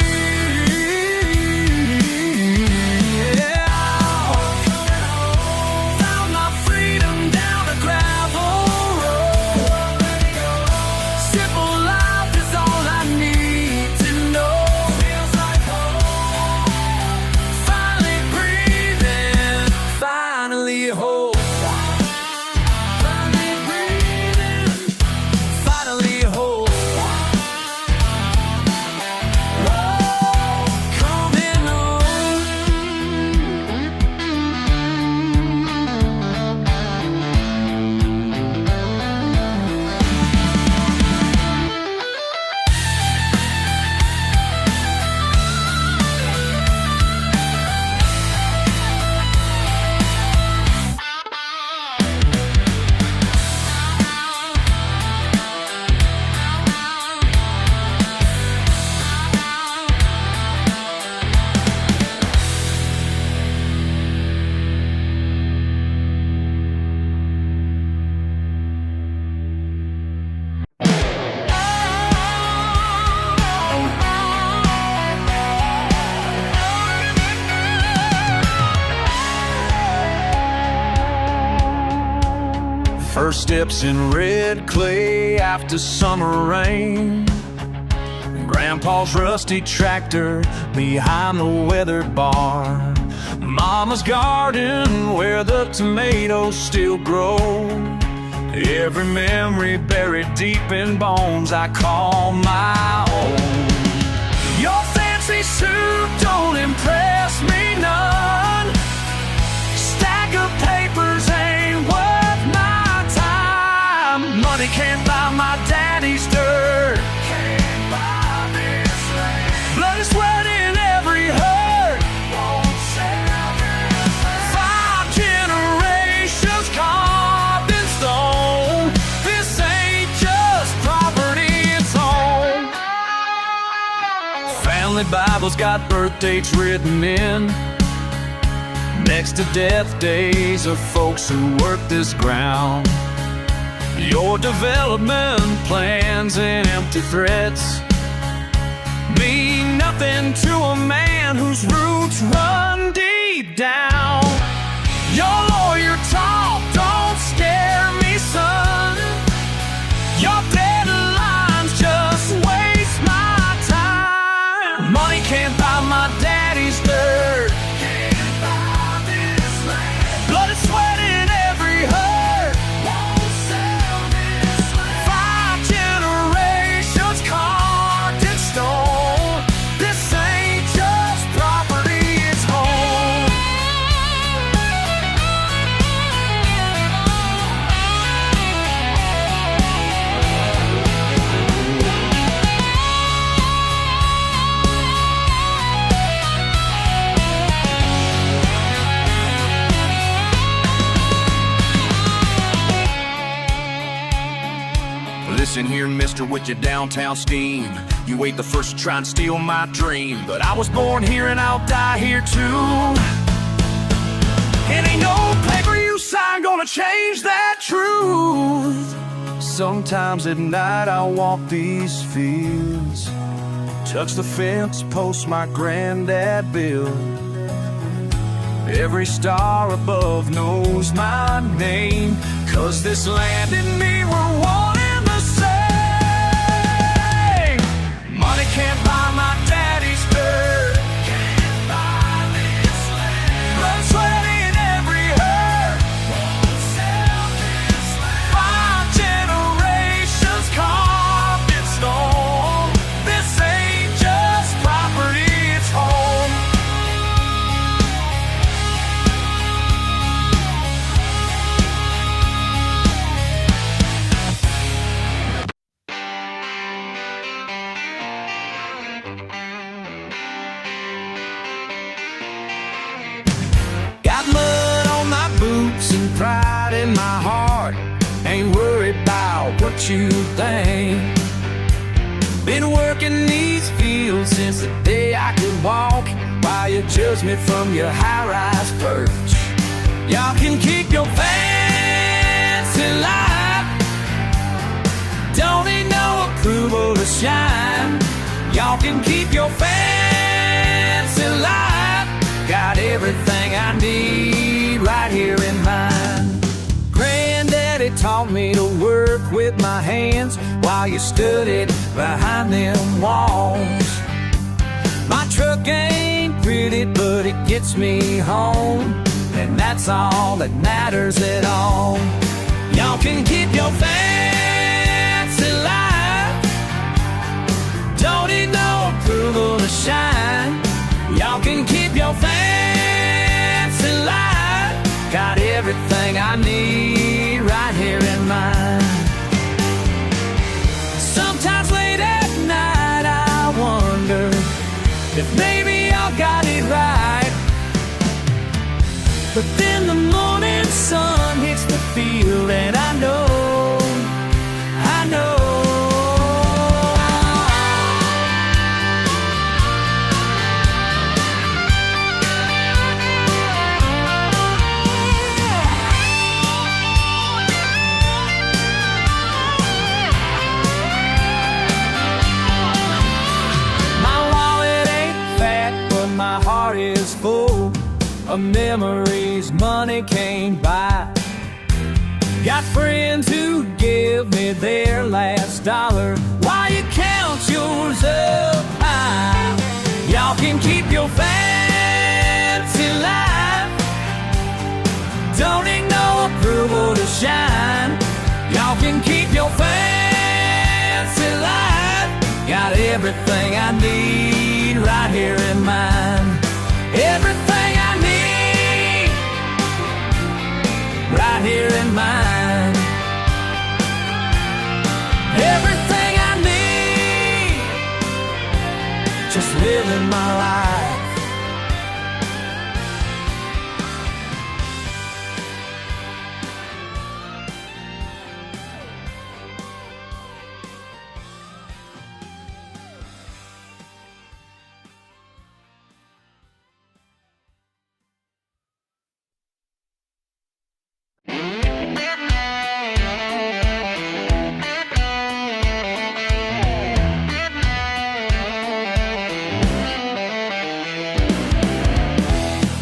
First steps in red clay after summer rain. Grandpa's rusty tractor behind the weathered barn. Mama's garden where the tomatoes still grow. Every memory buried deep in bones I call my own. Your fancy suit don't impress me none. Stack of papers ain't worth my time. Money can't buy my daddy's dirt. Can't buy this land. Blood and sweat in every hurt. Won't sell this land. 5 generations carved in stone. This ain't just property, it's home. Family Bible's got birth dates written in, next to death days of folks who work this ground. Your development plans and empty threats mean nothing to a man whose roots run deep down. Your lawyer talk don't scare me, son. Your deadlines just waste my time. Money can't buy my daddy's dirt. Can't buy this land. Blood and sweat in every hurt. Won't sell this land. 5 generations carved in stone. This ain't just property, it's home. Listen here, mister, with your downtown scheme. You ain't the first to try and steal my dream, but I was born here and I'll die here too. And ain't no paper you sign gonna change that truth. Sometimes at night I walk these fields, touch the fence, post my granddad built. Every star above knows my name, 'cause this land and me were one and the same. Money can't buy my daddy's dirt. Can't buy this land. Blood, sweat in every hurt. Won't sell this land. 5 generations carved in stone. This ain't just property, it's home. Got mud on my boots and pride in my heart. Ain't worried about what you think. Been working these fields since the day I could walk. Why you judge me from your high-rise perch? Y'all can keep your fancy life. Don't need no approval to shine. Y'all can keep your fancy life. Got everything I need right here in mind. Granddaddy taught me to work with my hands while you studied behind them walls. My truck ain't pretty, but it gets me home, and that's all that matters at all. Y'all can keep your fancy life. Don't need no approval to shine. Y'all can keep your fancy life. Got everything I need right here in mind. Sometimes late at night I wonder if maybe I got it right. But then the morning sun hits the field and I know. Of memories money can't buy. Got friends who give me their last dollar while you count yours up high. Y'all can keep your fancy life. Don't need no approval to shine. Y'all can keep your fancy life. Got everything I need right here in mind. Everything I need right here in mind. Everything I need, just living my life.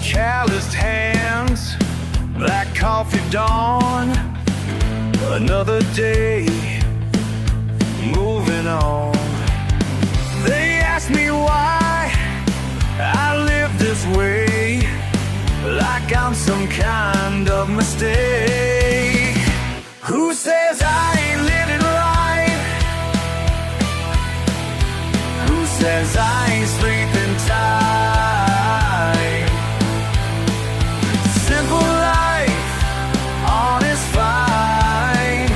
Calloused hands, black coffee dawn. Another day, moving on. They ask me why I live this way, like I'm some kind of mistake. Who says I ain't living right? Who says I ain't sleeping tight? Simple life, honest fight.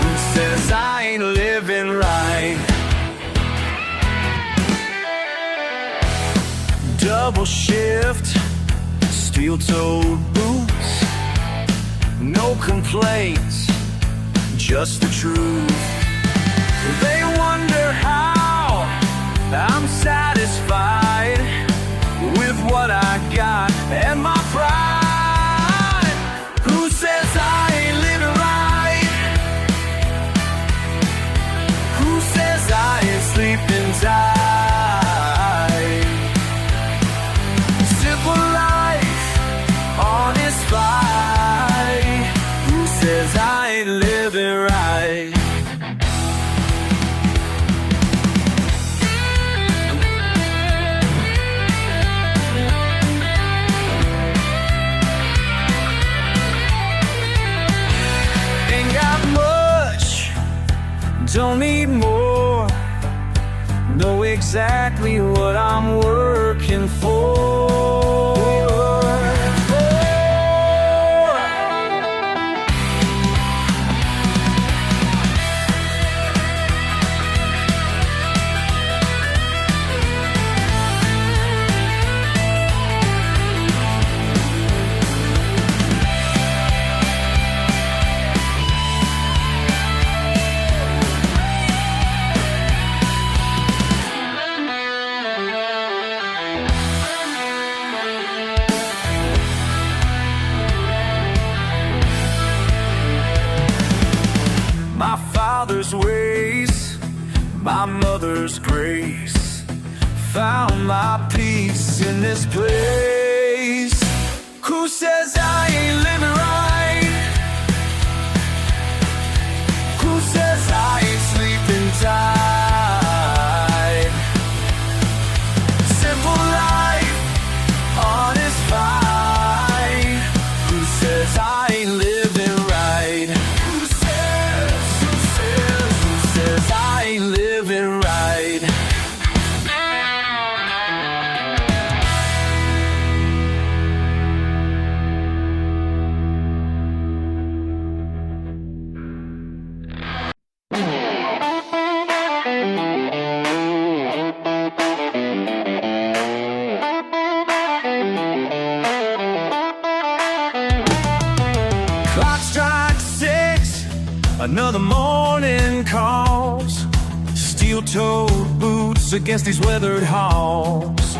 Who says I ain't living right? Double shift, steel-toed boots, no complaints, just the truth. They wonder how I'm satisfied with what I got and my pride. Who says I ain't living right? Who says I ain't sleeping tight? Simple life, honest fight. Who says I ain't living right? Ain't got much, don't need more. Know exactly what I'm working for. My father's ways, my mother's grace, found my peace in this place. Who says I ain't living right? Who says I ain't sleeping tight? Simple life, honest fight. Who says I ain't living right? Who says I ain't living right? Clock strikes 6, another morning calls. Steel-toed boots against these weathered halls.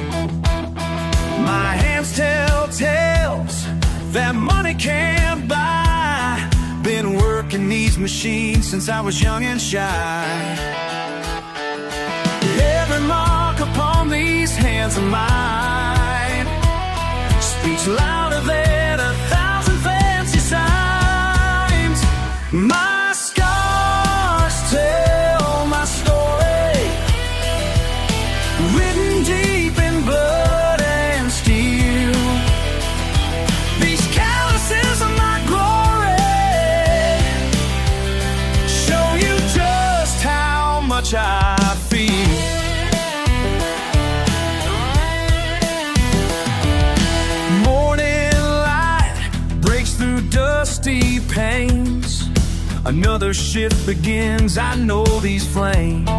My hands tell tales that money can't buy. Been working these machines since I was young and shy. Every mark upon these hands of mine speaks louder than 1,000 fancy signs. My scars tell my story, written deep in blood and steel. These calluses are my glory, show you just how much I feel. Morning light breaks through dusty panes. Another shift begins, I know these flames.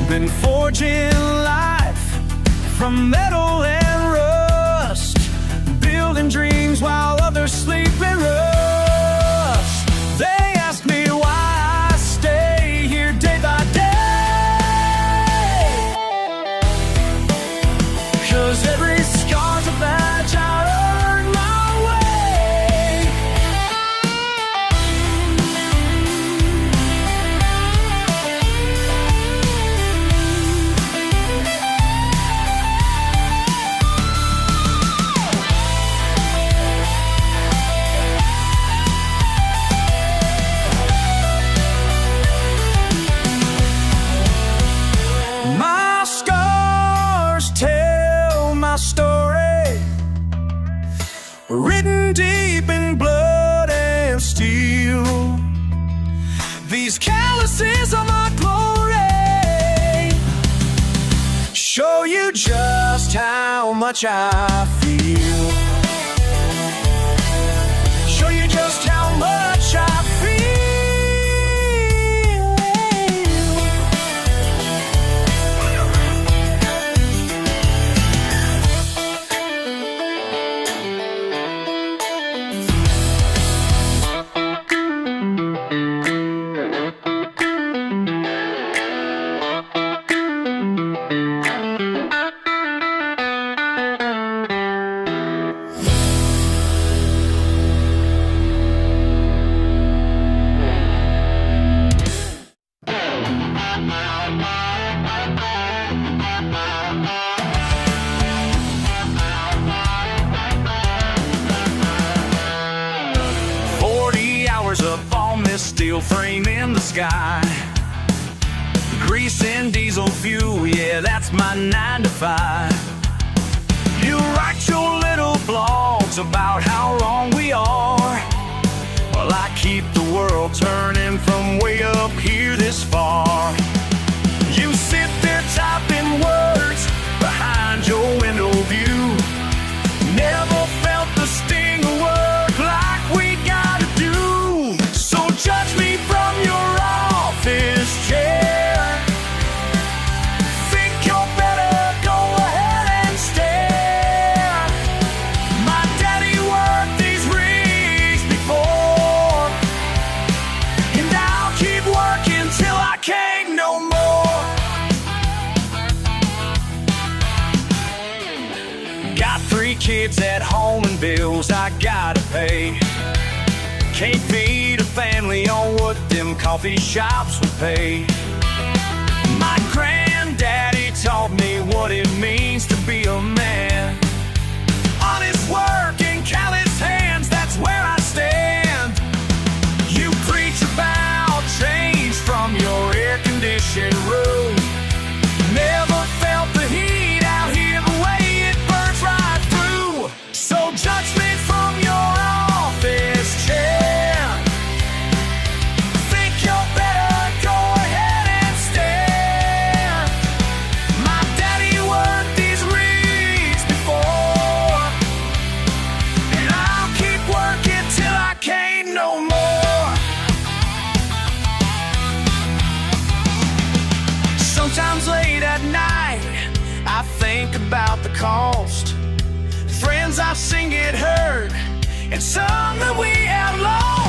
Been forging life from metal and rust, building dreams while others sleep in rust. They ask me why I stay here day by day, 'cause every scar's a badge I earned my way. My scars tell my story, written deep in blood and steel. These calluses are my glory, show you just how much I feel. Show you just how much I feel. Up on this steel frame in the sky, grease and diesel fuel, yeah, that's my 9 to 5. You write your little blogs about how wrong we are, well, I keep the world turning from way up here this far. You sit there typing words behind your window view, never felt the sting of work like we gotta do. Judge me from your office chair. Think you're better, go ahead and stare. My daddy worked these rigs before, and I'll keep working till I can't no more. Got 3 kids at home and bills I gotta pay. Can't feed a family on what them coffee shops would pay. My granddaddy taught me what it means to be a man. Honest work and callous hands, that's where I stand. You preach about change from your air-conditioned room. Never felt the heat out here the way it burns right through. So judge me from your office chair. Sometimes late at night, I think about the cost. Friends I've seen get hurt, and some that we have lost.